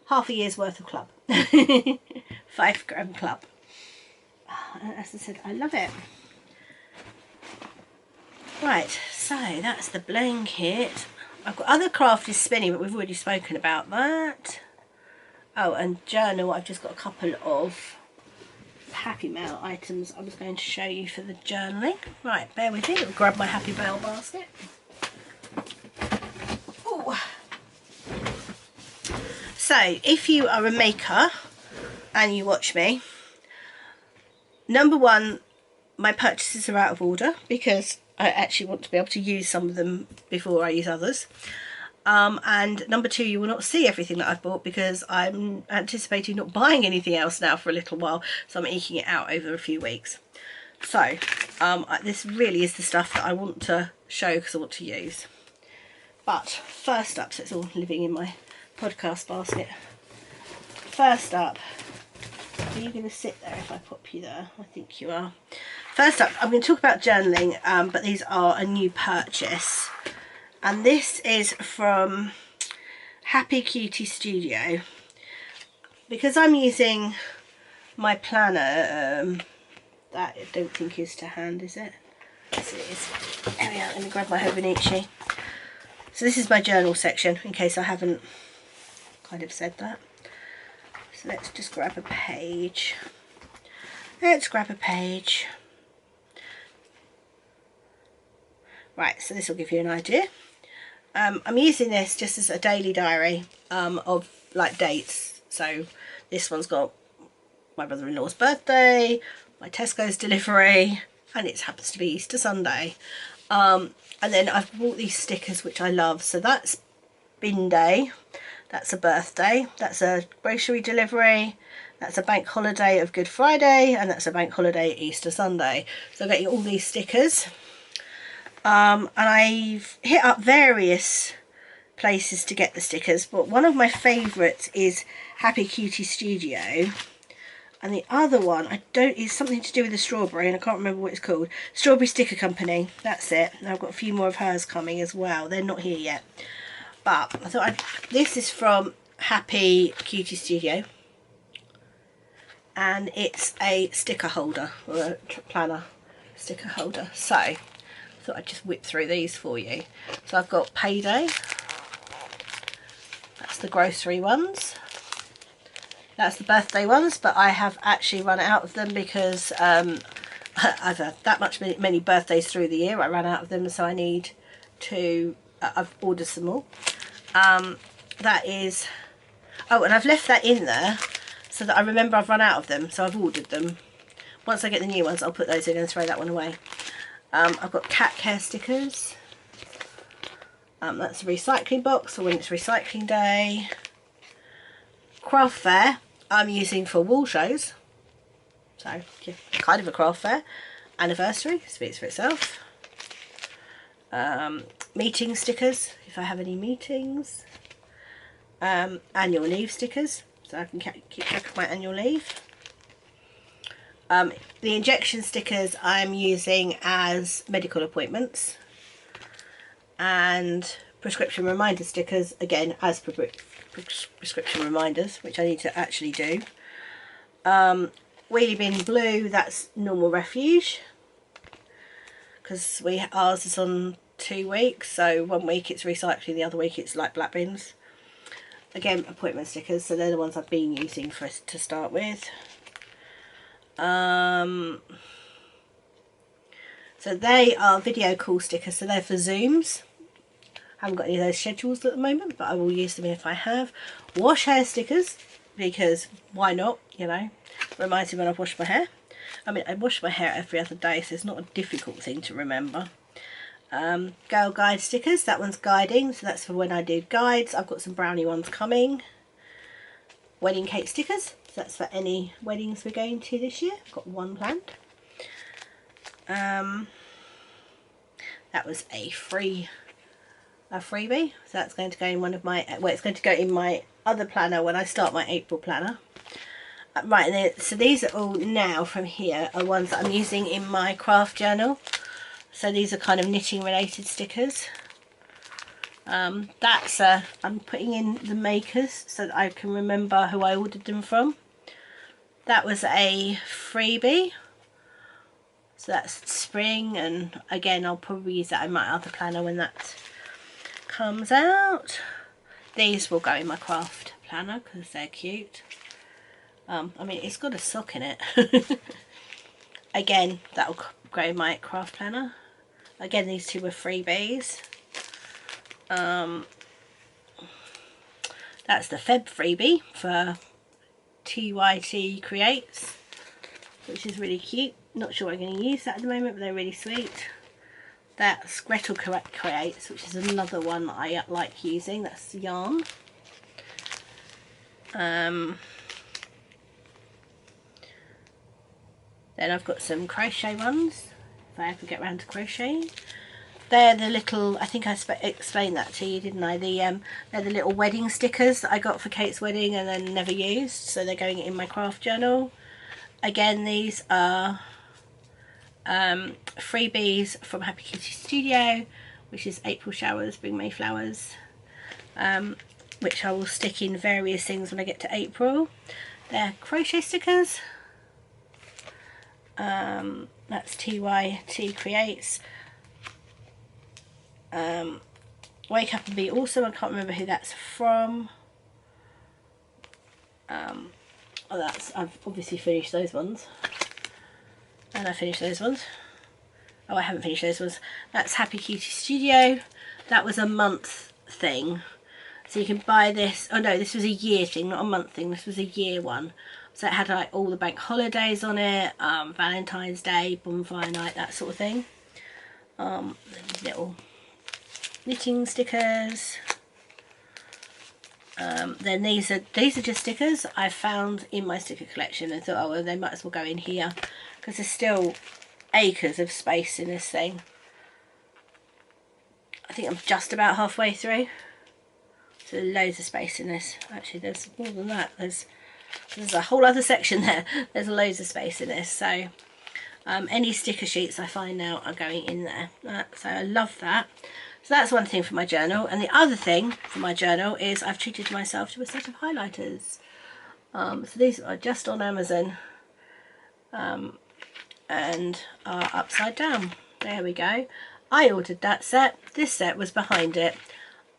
half a year's worth of club. 5-gram club. As I said, I love it. Right, so that's the blanket. I've got other crafty spinning, but we've already spoken about that. Oh, and journal, I've just got a couple of Happy Mail items I was going to show you for the journaling. Right, bear with me, I'll grab my Happy Mail basket. Ooh. So, if you are a maker and you watch me, number one, my purchases are out of order because I actually want to be able to use some of them before I use others. And number two, you will not see everything that I've bought because I'm anticipating not buying anything else now for a little while, so I'm eking it out over a few weeks. So this really is the stuff that I want to show because I want to use. But first up, so it's all living in my podcast basket. First up, are you going to sit there if I pop you there? I think you are. First up, I'm going to talk about journaling, but these are a new purchase. And this is from Happy Cutie Studio. Because I'm using my planner, that I don't think is to hand, is it? Yes, it is. There we are, let me grab my Hobonichi. So this is my journal section, in case I haven't kind of said that. So let's just grab a page. Let's grab a page. Right, so this will give you an idea. I'm using this just as a daily diary of like dates. So this one's got my brother-in-law's birthday, my Tesco's delivery, and it happens to be Easter Sunday. And then I've bought these stickers which I love. So that's bin day, that's a birthday, that's a grocery delivery, that's a bank holiday of Good Friday, and that's a bank holiday Easter Sunday. So I'm getting all these stickers. And I've hit up various places to get the stickers, but one of my favourites is Happy Cutie Studio, and the other one is something to do with the strawberry, and I can't remember what it's called. Strawberry Sticker Company, that's it. And I've got a few more of hers coming as well. They're not here yet, but I thought this is from Happy Cutie Studio, and it's a sticker holder, or a planner sticker holder. So I'd just whip through these for you. So I've got Payday, that's the grocery ones, that's the birthday ones, but I have actually run out of them because I've had that many birthdays through the year. I ran out of them, so I need to I've ordered some more. That is, oh, and I've left that in there so that I remember I've run out of them, so I've ordered them. Once I get the new ones, I'll put those in and throw that one away. I've got cat care stickers. That's a recycling box for when it's recycling day. craft fair I'm using for wall shows. So, yeah, kind of a craft fair. Anniversary, speaks for itself. Meeting stickers, if I have any meetings. Annual leave stickers, so I can keep track of my annual leave. The injection stickers I'm using as medical appointments. And prescription reminder stickers, again, as prescription reminders, which I need to actually do. Wheelie bin blue, that's normal refuge, because ours is on 2 weeks, so 1 week it's recycling, the other week it's like black bins. Again, appointment stickers, so they're the ones I've been using to start with. So they are video call stickers, so they're for Zooms. Haven't got any of those schedules at the moment, but I will use them if I have. Wash hair stickers, because why not, you know, reminds me when I've washed my hair. I mean, I wash my hair every other day, so it's not a difficult thing to remember. Girl guide stickers, that one's guiding, so that's for when I do guides. I've got some brownie ones coming. Wedding cake stickers, so that's for any weddings we're going to this year. I've got one planned. That was a freebie, so that's going to go in one of my, well, it's going to go in my other planner when I start my April planner. Right, and so these are all now from here are ones that I'm using in my craft journal. So these are kind of knitting related stickers. I'm putting in the makers so that I can remember who I ordered them from. That was a freebie. So that's spring, and again I'll probably use that in my other planner when that comes out. These will go in my craft planner because they're cute. I mean, it's got a sock in it. Again, that'll go in my craft planner. Again, these two were freebies. That's the Feb freebie for TYT Creates, which is really cute. Not sure I'm going to use that at the moment, but they're really sweet. That's Gretel Creates, which is another one that I like using. That's yarn. Then I've got some crochet ones, if I ever get around to crocheting. They're the little, I think I explained that to you, didn't I? They're the little wedding stickers that I got for Kate's wedding and then never used, so they're going in my craft journal. Again, these are freebies from Happy Kitty Studio, which is April Showers, Bring May Flowers, which I will stick in various things when I get to April. They're crochet stickers. That's TYT Creates. Wake Up and Be Awesome, I can't remember who that's from. I've obviously finished those ones. And I finished those ones. Oh, I haven't finished those ones. That's Happy Cutie Studio. That was a month thing. So you can buy this. Oh no, this was a year thing, not a month thing. This was a year one. So it had like all the bank holidays on it, Valentine's Day, bonfire night, that sort of thing. Little knitting stickers. Then these are just stickers I found in my sticker collection and thought, oh well, they might as well go in here because there's still acres of space in this thing. I think I'm just about halfway through. So loads of space in this. Actually, there's more than that. There's a whole other section there. There's loads of space in this. So any sticker sheets I find now are going in there. So I love that. So that's one thing for my journal. And the other thing for my journal is I've treated myself to a set of highlighters. So these are just on Amazon and are upside down. There we go. I ordered that set. This set was behind it.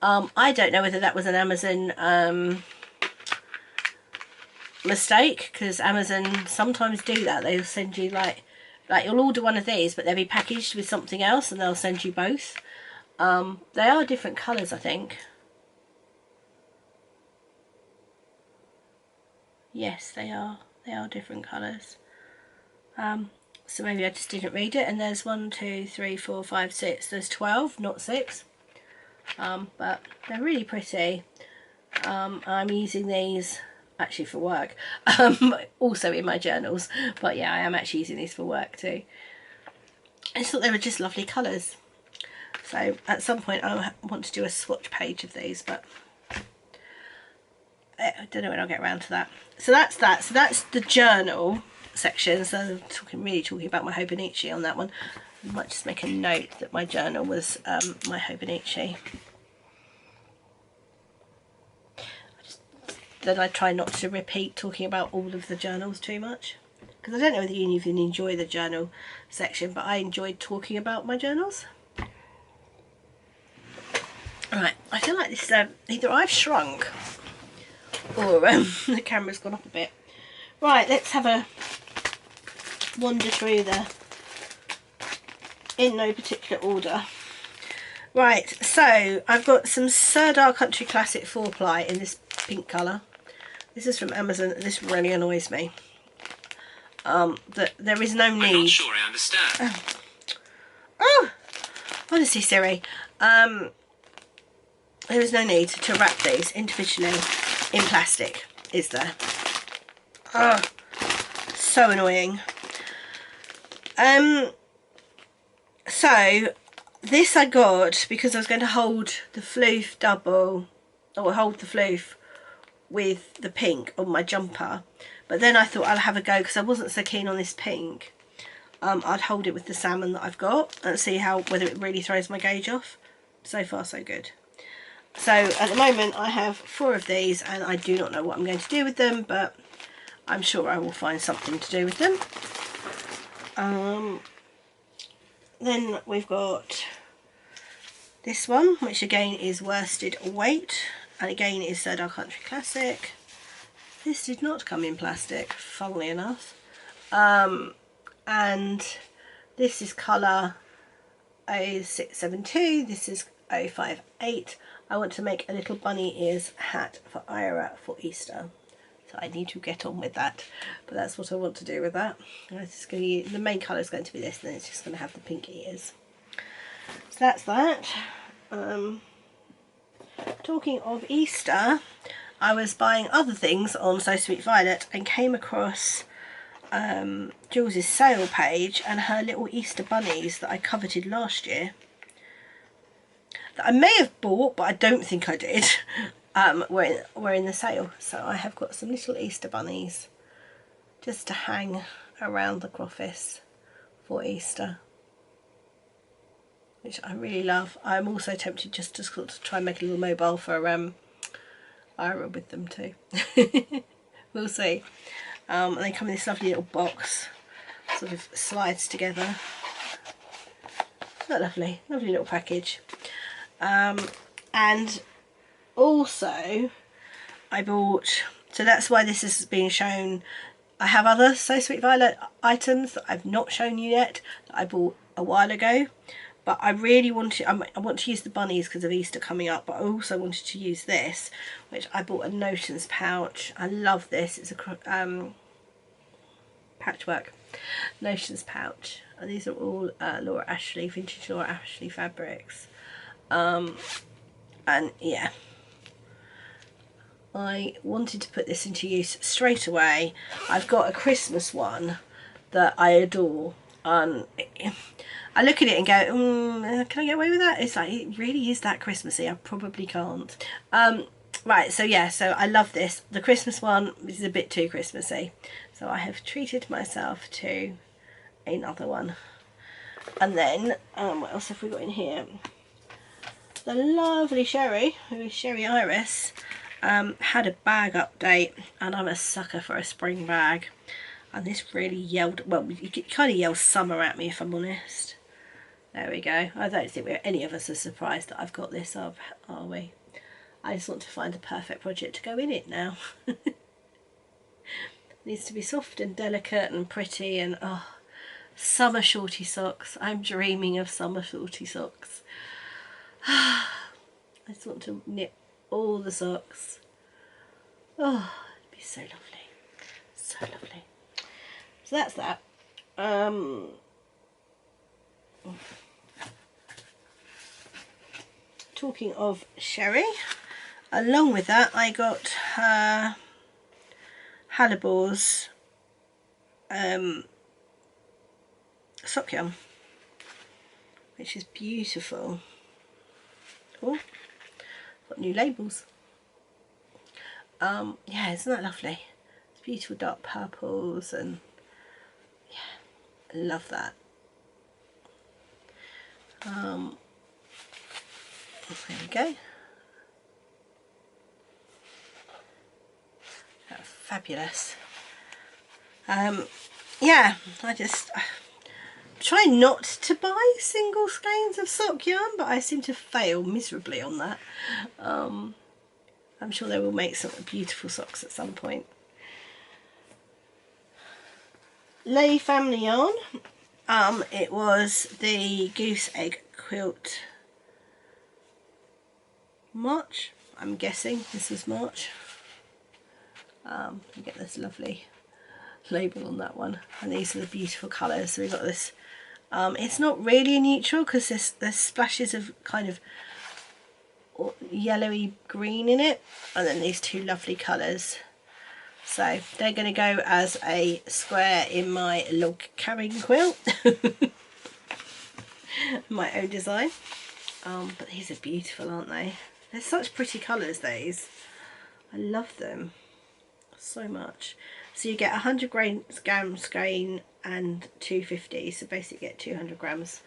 I don't know whether that was an Amazon mistake, because Amazon sometimes do that. They'll send you like you'll order one of these but they'll be packaged with something else and they'll send you both. They are different colours, I think. Yes, they are different colours. So maybe I just didn't read it. And there's 1, 2, 3, 4, 5, 6. There's 12, not 6. But they're really pretty. I'm using these actually for work, also in my journals, but yeah, I am actually using these for work too. I just thought they were just lovely colours. So at some point I want to do a swatch page of these, but I don't know when I'll get around to that. So that's that. So that's the journal section. So I'm really talking about my Hobonichi on that one. I might just make a note that my journal was my Hobonichi. Then I try not to repeat talking about all of the journals too much, because I don't know whether you even enjoy the journal section, but I enjoyed talking about my journals. Right, I feel like this either I've shrunk or the camera's gone up a bit. Right, let's have a wander through in no particular order. Right, so I've got some Sirdar Country Classic 4-ply in this pink colour. This is from Amazon. This really annoys me. That there is no need. I'm not sure I understand. Oh, honestly, Siri. There is no need to wrap these individually in plastic, is there? Oh, so annoying. So this I got because I was going to hold the floof double, or hold the floof with the pink on my jumper, but then I thought I'll have a go because I wasn't so keen on this pink. I'd hold it with the salmon that I've got and see whether it really throws my gauge off. So far so good. So at the moment I have 4 of these and I do not know what I'm going to do with them, but I'm sure I will find something to do with them. Then we've got this one, which again is worsted weight, and again is Sirdar Country Classic. This did not come in plastic, funnily enough. And this is colour 0672, this is 058. I want to make a little bunny ears hat for Ira for Easter. So I need to get on with that. But that's what I want to do with that. The main colour is going to be this, and then it's just going to have the pink ears. So that's that. Talking of Easter, I was buying other things on So Sweet Violet and came across Jules' sale page and her little Easter bunnies that I coveted last year. That I may have bought, but I don't think I did. Were in the sale. So I have got some little Easter bunnies just to hang around the office for Easter, which I really love. I'm also tempted just to sort of try and make a little mobile for Ira with them too. We'll see. And they come in this lovely little box, sort of slides together. Not lovely, lovely little package. And also I bought, so that's why this is being shown. I have other So Sweet Violet items that I've not shown you yet that I bought a while ago, but I really wanted, I want to use the bunnies because of Easter coming up, but I also wanted to use this, which I bought a Notions pouch. I love this. It's a patchwork Notions pouch, and these are all Laura Ashley, vintage Laura Ashley fabrics. And yeah, I wanted to put this into use straight away. I've got a Christmas one that I adore, and I look at it and go, can I get away with that? It's like, it really is that Christmassy. I probably can't. Right, so yeah, so I love this. The Christmas one is a bit too Christmassy, so I have treated myself to another one. And then what else have we got in here? The lovely Sherry, who is Sherry Iris, had a bag update, and I'm a sucker for a spring bag, and this really yelled, well, it kind of yells summer at me, if I'm honest. There we go. I don't think any of us are surprised that I've got this up, are we? I just want to find a perfect project to go in it now. It needs to be soft and delicate and pretty, and oh, summer shorty socks. I'm dreaming of summer shorty socks. I just want to knit all the socks. Oh, it'd be so lovely. So lovely. So that's that. Talking of Sherry, along with that I got her Halibur's sock yarn, which is beautiful. Oh, got new labels. Yeah, isn't that lovely? It's beautiful dark purples, and yeah, I love that. There we go. That's fabulous. Yeah, I just try not to buy single skeins of sock yarn, but I seem to fail miserably on that. I'm sure they will make some beautiful socks at some point. Lay family yarn. It was the Goose Egg Quilt March. I'm guessing this was March. You get this lovely label on that one, and these are the beautiful colours. So we've got this. It's not really a neutral because there's splashes of kind of yellowy green in it, and then these two lovely colours. So they're going to go as a square in my log carrying quilt. My own design. But these are beautiful, aren't they? They're such pretty colours, these. I love them so much. So you get 100 grams skein and 250, so basically get 200 grams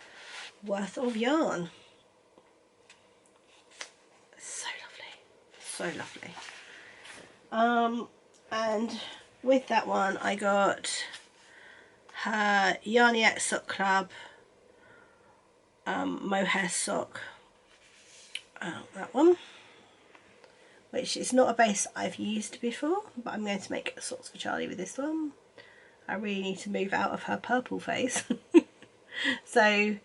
worth of yarn. So lovely, so lovely. And with that one I got her Yarniac Sock Club mohair sock, that one, which is not a base I've used before, but I'm going to make socks for Charlie with this one. I really need to move out of her purple phase. So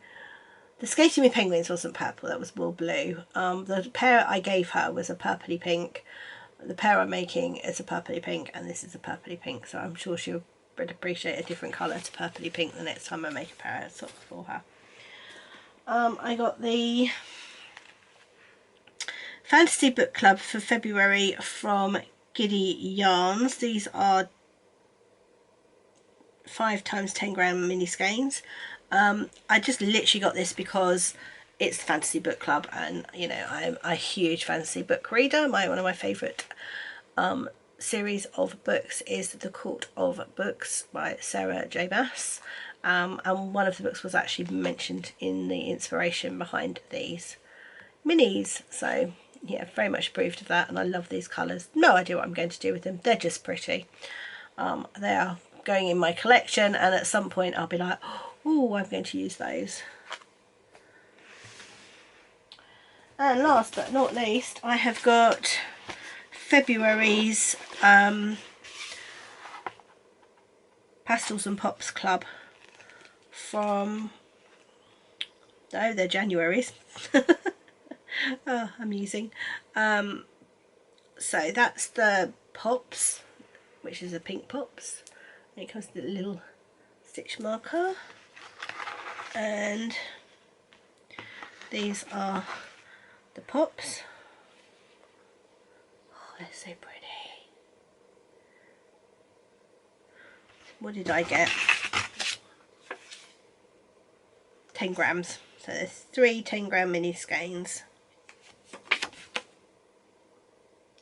the Skating with Penguins wasn't purple, that was more blue. The pair I gave her was a purpley pink. The pair I'm making is a purpley pink, and this is a purpley pink, so I'm sure she'll appreciate a different colour to purpley pink the next time I make a pair of socks for her. I got the Fantasy Book Club for February from Giddy Yarns. These are 5 times 10 gram mini skeins. I just literally got this because it's the Fantasy Book Club, and you know I'm a huge fantasy book reader. One of my favourite series of books is The Court of Books by Sarah J. Maas, and one of the books was actually mentioned in the inspiration behind these minis. So yeah, very much approved of that, and I love these colours. No idea what I'm going to do with them, they're just pretty. They are going in my collection, and at some point I'll be like, oh, I'm going to use those. And last but not least, I have got February's Pastels and Pops Club from, no, they're January's. Oh, amusing. So that's the Pops, which is a pink Pops. And it comes with a little stitch marker, and these are the Pops. Oh, they're so pretty. What did I get? 10 grams. So there's 3 10 gram mini skeins.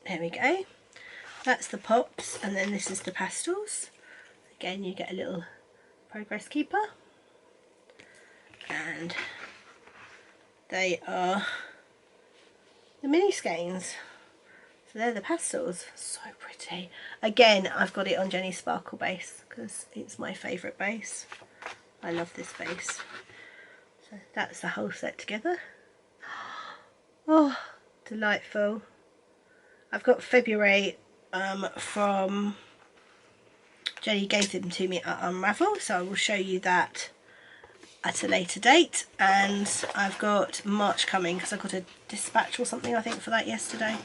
There we go. That's the Pops, and then this is the Pastels. Again, you get a little progress keeper, and they are the mini skeins. So they're the Pastels. So pretty. Again, I've got it on Jenny's Sparkle base because it's my favourite base. I love this base. So that's the whole set together. Oh, delightful. I've got February from Jenny, gave them to me at Unravel, so I will show you that at a later date. And I've got March coming because I got a dispatch or something I think for that yesterday,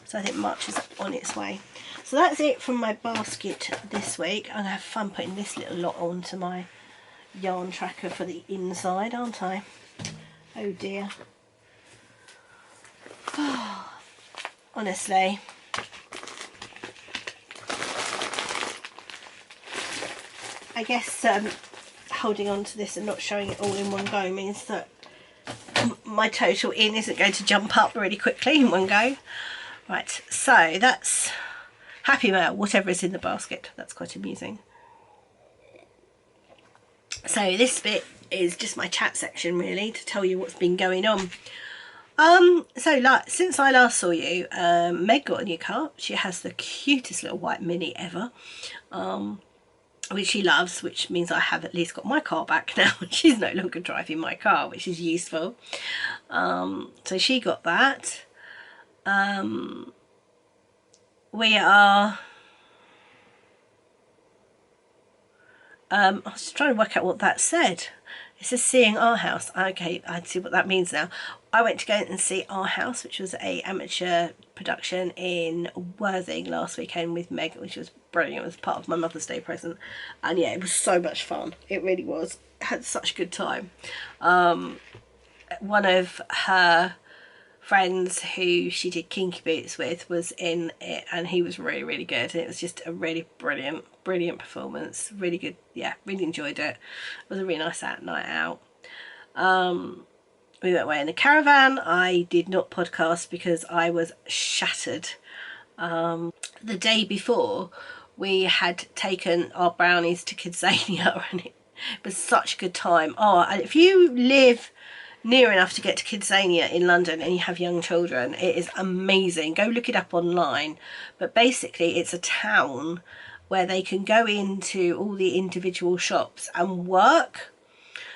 so I think March is on its way. So that's it from my basket this week. I'm going to have fun putting this little lot onto my yarn tracker for the inside, aren't I? Oh dear. Oh, honestly, I guess holding on to this and not showing it all in one go means that my total in isn't going to jump up really quickly in one go. Right, so that's Happy Mail, whatever is in the basket. That's quite amusing. So this bit is just my chat section, really, to tell you what's been going on. So like since I last saw you, Meg got a new car. She has the cutest little white Mini ever, which she loves, which means I have at least got my car back now. She's no longer driving my car, which is useful. So she got that. We are I was trying to work out what that said. It says seeing our house. Okay, I see what that means now. I went to go and see Our House, which was a amateur production in Worthing last weekend with Meg, which was brilliant. It was part of my Mother's Day present, and yeah, it was so much fun. It really was. I had such a good time. One of her friends who she did Kinky Boots with was in it, and he was really, really good. And it was just a really brilliant performance. Really good. Yeah, really enjoyed it. It was a really nice night out. We went away in a caravan. I did not podcast because I was shattered. The day before, we had taken our brownies to Kidzania, and it was such a good time. Oh, and if you live near enough to get to Kidzania in London and you have young children, it is amazing. Go look it up online. But basically it's a town where they can go into all the individual shops and work.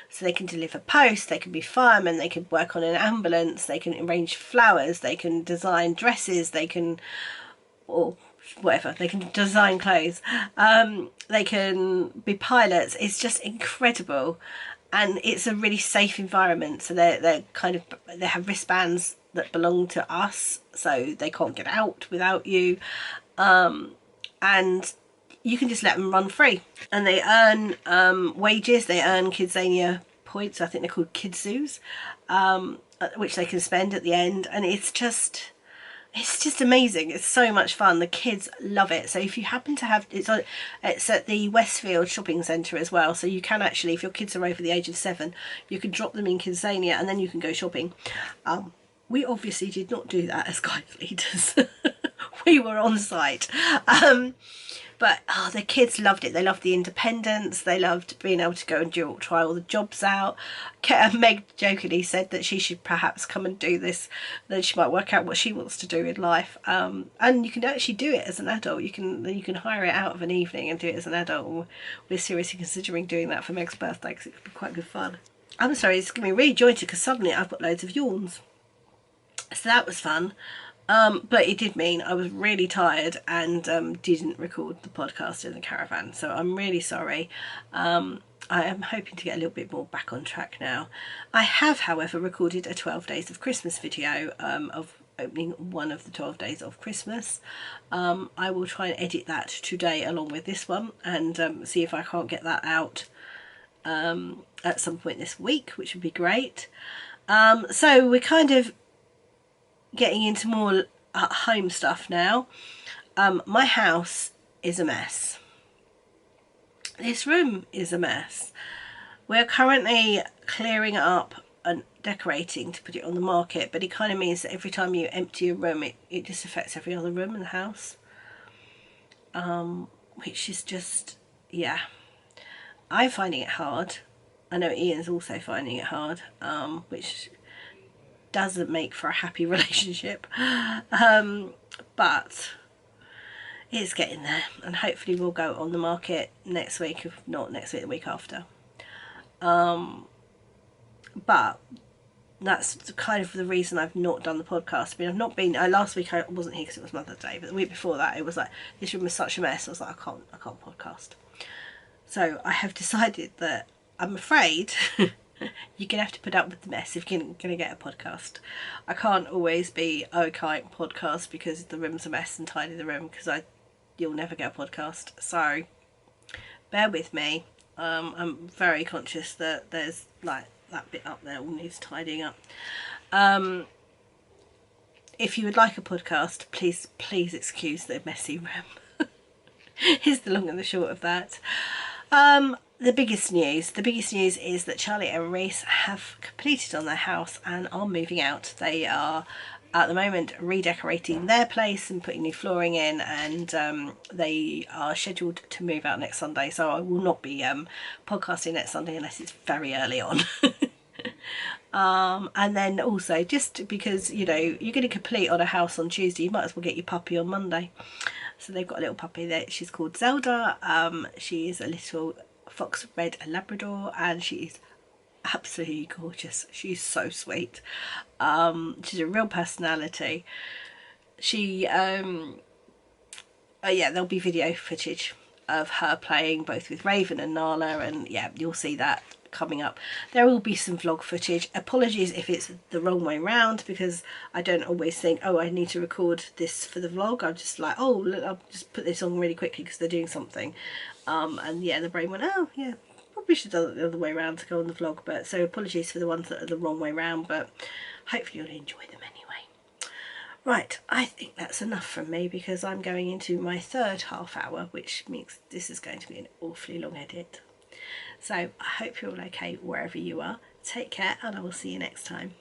So they can deliver post, they can be firemen, they can work on an ambulance, they can arrange flowers, they can design dresses, they can, or whatever, they can design clothes, they can be pilots. It's just incredible. And it's a really safe environment. So they're kind of, they have wristbands that belong to us, so they can't get out without you. And you can just let them run free. And they earn wages, they earn Kidzania points, I think they're called Kidzoos, which they can spend at the end. And it's just amazing. It's so much fun. The kids love it. So if you happen to have, it's at the Westfield shopping centre as well, so you can actually, if your kids are over the age of 7, you can drop them in Kidzania and then you can go shopping. We obviously did not do that as guide leaders. We were on site. But the kids loved it. They loved the independence. They loved being able to go and try all the jobs out. Meg jokingly said that she should perhaps come and do this. Then she might work out what she wants to do in life. And you can actually do it as an adult. You can hire it out of an evening and do it as an adult. We're seriously considering doing that for Meg's birthday because it could be quite good fun. I'm sorry, it's going to be really jointed because suddenly I've got loads of yawns. So that was fun. But it did mean I was really tired and didn't record the podcast in the caravan, so I'm really sorry. I am hoping to get a little bit more back on track now. I have, however, recorded a 12 Days of Christmas video of opening one of the 12 Days of Christmas. I will try and edit that today along with this one and see if I can't get that out at some point this week, which would be great. So we're kind of getting into more home stuff now. My house is a mess. This room is a mess. We're currently clearing up and decorating to put it on the market, but it kind of means that every time you empty a room, it just affects every other room in the house, which is just, yeah, I'm finding it hard. I know Ian's also finding it hard, which doesn't make for a happy relationship, but it's getting there, and hopefully we'll go on the market next week, if not next week, the week after. But that's kind of the reason I've not done the podcast. I mean, I've not been, last week I wasn't here because it was Mother's Day, but the week before that it was like, this room was such a mess, I was like, I can't podcast. So I have decided that I'm afraid you're going to have to put up with the mess if you're going to get a podcast. I can't always be, oh, I can't podcast because the room's a mess and tidy the room, because you'll never get a podcast. So bear with me. I'm very conscious that there's like that bit up there all needs tidying up. If you would like a podcast, please excuse the messy room. Is the long and the short of that. The biggest news is that Charlie and Reese have completed on their house and are moving out. They are at the moment redecorating their place and putting new flooring in, and they are scheduled to move out next Sunday, so I will not be podcasting next Sunday unless it's very early on. And then also, just because you're going to complete on a house on Tuesday, you might as well get your puppy on Monday. So they've got a little puppy there. She's called Zelda. She is a little fox red Labrador, and she is absolutely gorgeous. She's so sweet. She's a real personality. She yeah, there'll be video footage of her playing both with Raven and Nala, and yeah, you'll see that coming up. There will be some vlog footage. Apologies if it's the wrong way round, because I don't always think, oh, I need to record this for the vlog. I'm just like, oh, look, I'll just put this on really quickly because they're doing something. And yeah, the brain went, oh yeah, probably should have done it the other way around to go on the vlog. But so apologies for the ones that are the wrong way round, but hopefully you'll enjoy them anyway. Right, I think that's enough from me, because I'm going into my third half hour, which means this is going to be an awfully long edit. So I hope you're all okay wherever you are. Take care, and I will see you next time.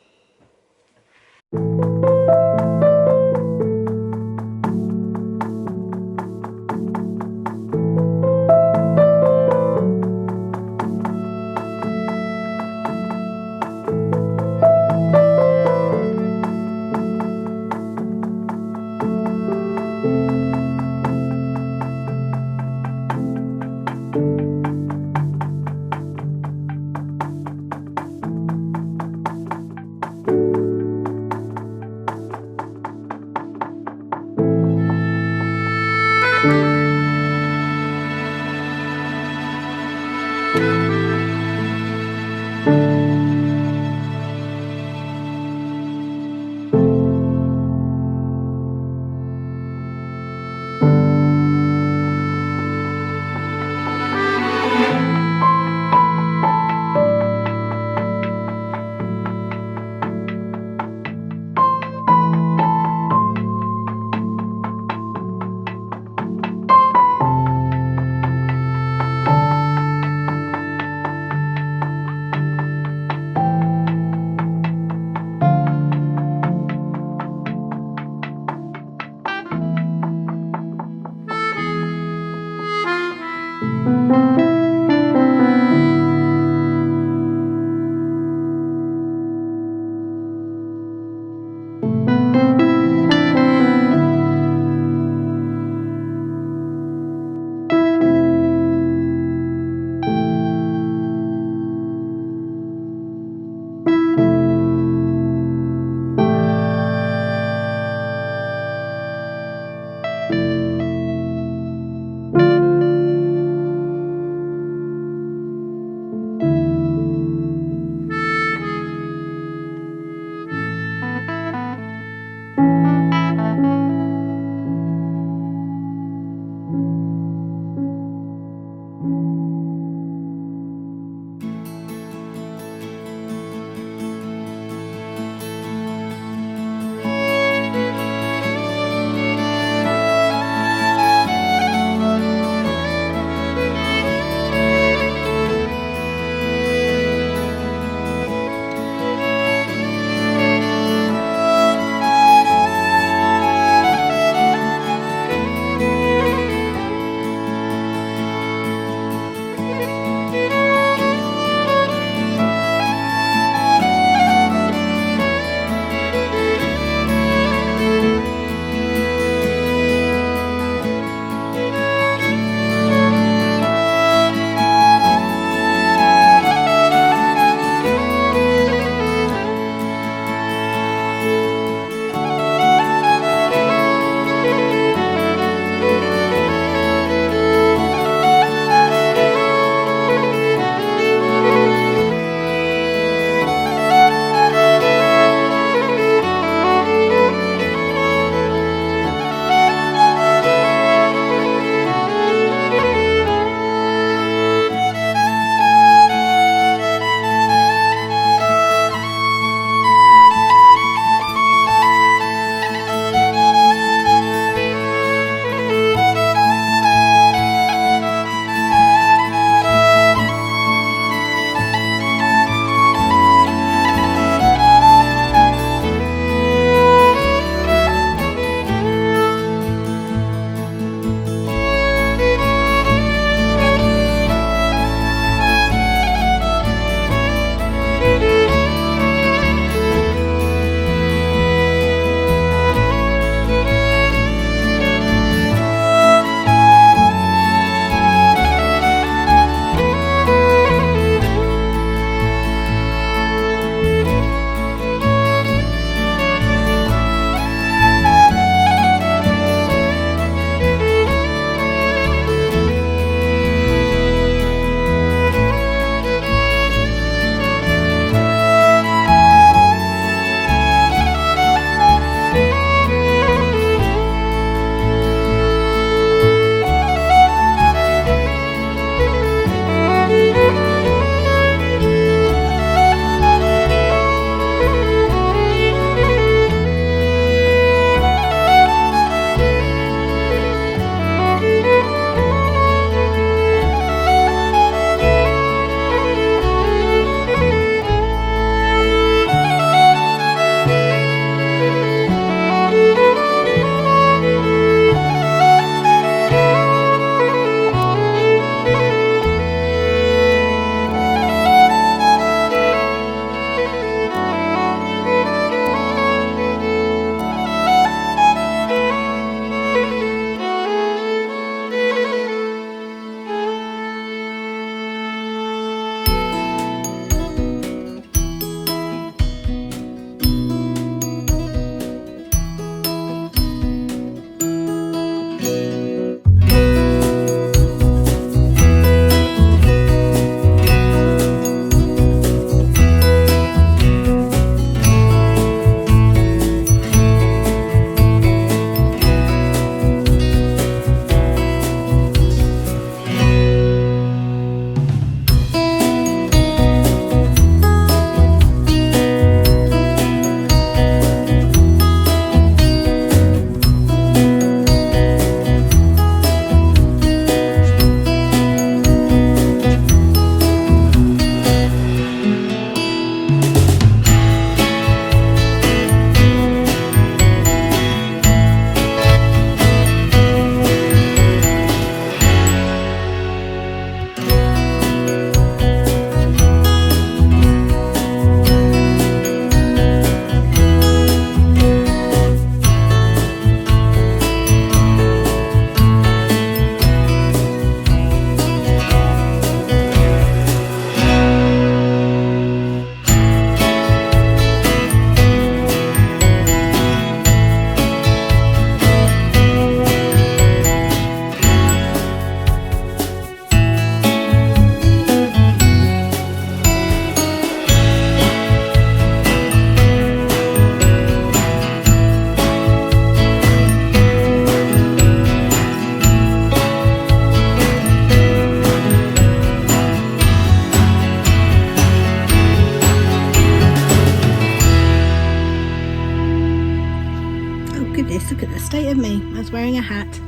this. Look at the state of me. I was wearing a hat.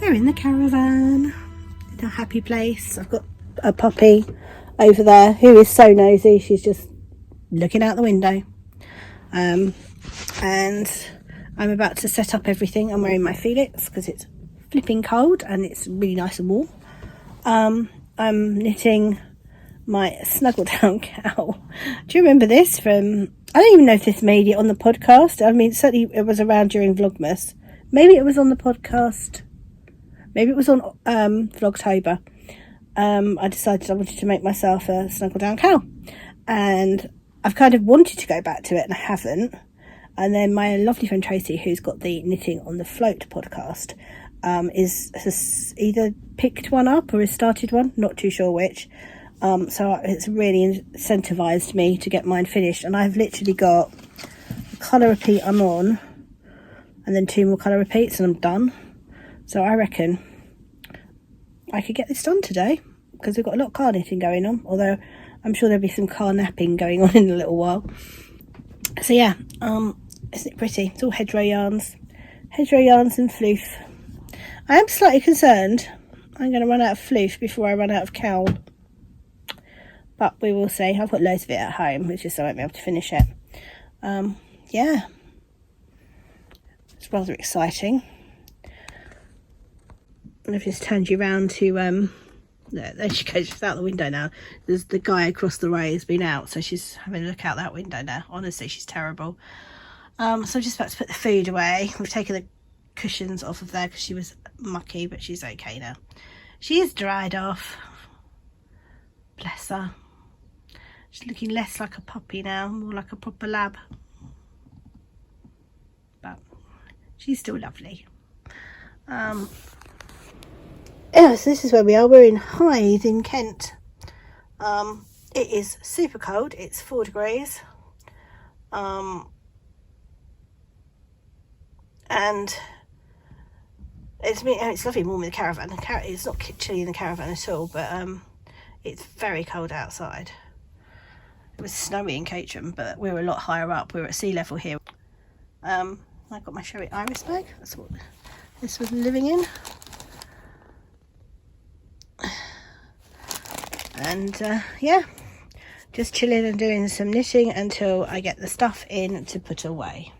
We're in the caravan. In a happy place. I've got a puppy over there who is so nosy. She's just looking out the window. And I'm about to set up everything. I'm wearing my Felix because it's flipping cold and it's really nice and warm. I'm knitting my snuggle down cowl. Do you remember this from, I don't even know if this made it on the podcast. I mean, certainly it was around during Vlogmas. Maybe it was on the podcast. Maybe it was on Vlogtober. I decided I wanted to make myself a snuggle down cowl. And I've kind of wanted to go back to it and I haven't. And then my lovely friend Tracy, who's got the Knitting on the Float podcast, has either picked one up or has started one, not too sure which. So it's really incentivized me to get mine finished. And I've literally got a colour repeat I'm on, and then 2 more colour repeats and I'm done. So I reckon I could get this done today, because we've got a lot of car knitting going on, although I'm sure there'll be some car napping going on in a little while. So yeah, isn't it pretty? It's all hedgerow yarns and floof. I am slightly concerned I'm going to run out of floof before I run out of cowl, but we will see. I've got loads of it at home, which is so I won't be able to finish it. Yeah, it's rather exciting. I've just turned you round to there she goes. She's out the window now. There's the guy across the road has been out, so she's having a look out that window now. Honestly, she's terrible. So I'm just about to put the food away. We've taken the cushions off of there because she was mucky, but she's okay now. She is dried off. Bless her. She's looking less like a puppy now, more like a proper lab. But she's still lovely. Yeah, so this is where we are. We're in Hythe in Kent. It is super cold. It's 4 degrees. And it's lovely warm in the caravan. It's not chilly in the caravan at all, but it's very cold outside. It was snowy in Caterham, but we were a lot higher up. We were at sea level here. I got my Sherry Iris bag. That's what this was living in. And yeah, just chilling and doing some knitting until I get the stuff in to put away.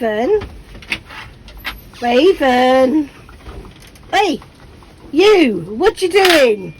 Raven? Raven? Hey! You! What you doing?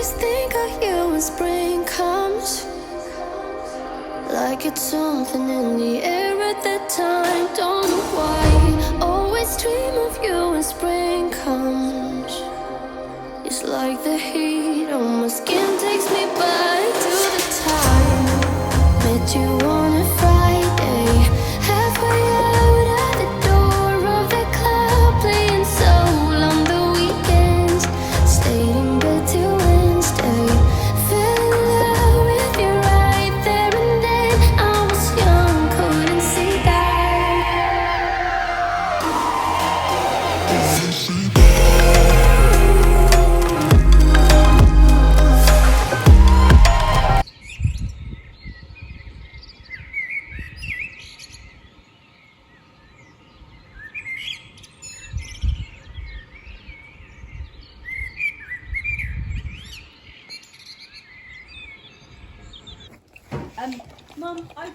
always think of you when spring comes, like it's something in the air at that time. Don't know why, always dream of you when spring comes. It's like the heat on my skin takes me back to the time met you on a Friday, halfway out at the door of the club, playing soul on the weekends, stayed in bed till Wednesday, fell in love with you right there and then. I was young, couldn't see that. Mum, I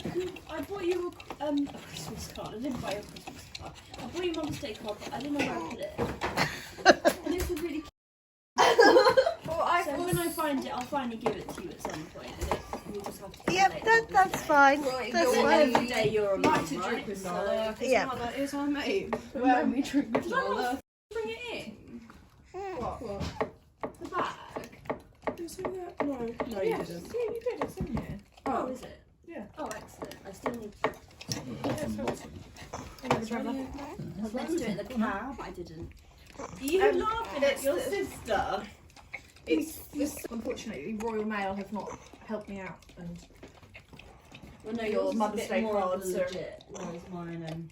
bought you a Christmas card. I didn't buy you a Christmas card. I bought you Mum's Day card, but I didn't know where I put it. And this was really cute. So when I find it, I'll finally give it to you at some point. And we'll just have to Yep, that's fine. Right, That's and fine. every day you're a mum, Like to right? drink with So- Nala. Yeah. Nala is our mate. When we drink with Did I not Nala. bring it in? What? The bag? Did you that? No, you didn't. Yeah, you did. It's in here. Oh, is it? Yeah. Oh, excellent. I still need. I I was meant to do it in the car, but I didn't. Are you laughing at your sister? It's unfortunately Royal Mail have not helped me out, and Well, no, Your yours is a Mother's bit Day more cards are- legit. Whereas mine.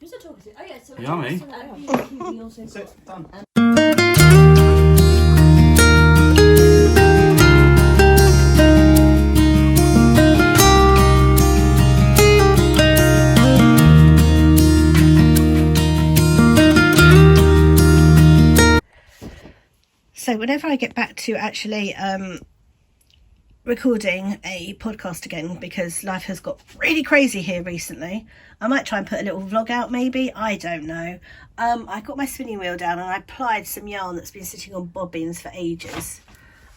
Who's I talking to? Oh yeah, so Yummy. At B&Q we also got. done. So whenever I get back to actually recording a podcast again, because life has got really crazy here recently, I might try and put a little vlog out maybe, I don't know. I got my spinning wheel down and I plied some yarn that's been sitting on bobbins for ages,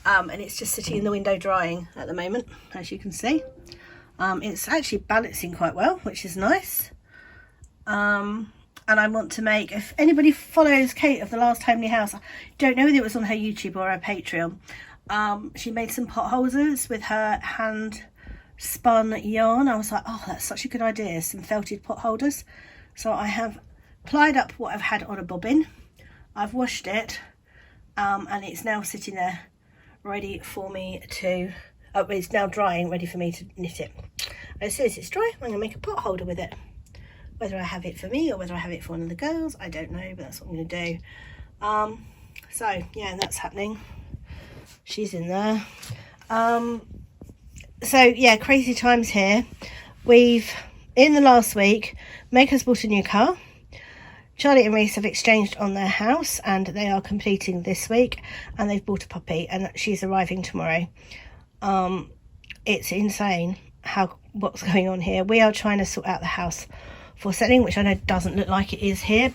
and it's just sitting in the window drying at the moment, as you can see. It's actually balancing quite well, which is nice. And I want to make, if anybody follows Kate of The Last Homely House, I don't know whether it was on her YouTube or her Patreon, she made some pot holders with her hand spun yarn. I was like, oh, that's such a good idea, some felted pot holders. So I have plied up what I've had on a bobbin, I've washed it, and it's now sitting there ready for me to, it's now drying, ready for me to knit it. As soon as it's dry, I'm going to make a pot holder with it. Whether I have it for me or whether I have it for one of the girls, I don't know, but that's what I'm going to do. So yeah, that's happening. She's in there. So yeah, crazy times here. We've, in the last week, Meg has bought a new car. Charlie and Reese have exchanged on their house and they are completing this week, and they've bought a puppy and she's arriving tomorrow. It's insane what's going on here. We are trying to sort out the house for selling, which I know doesn't look like it is here.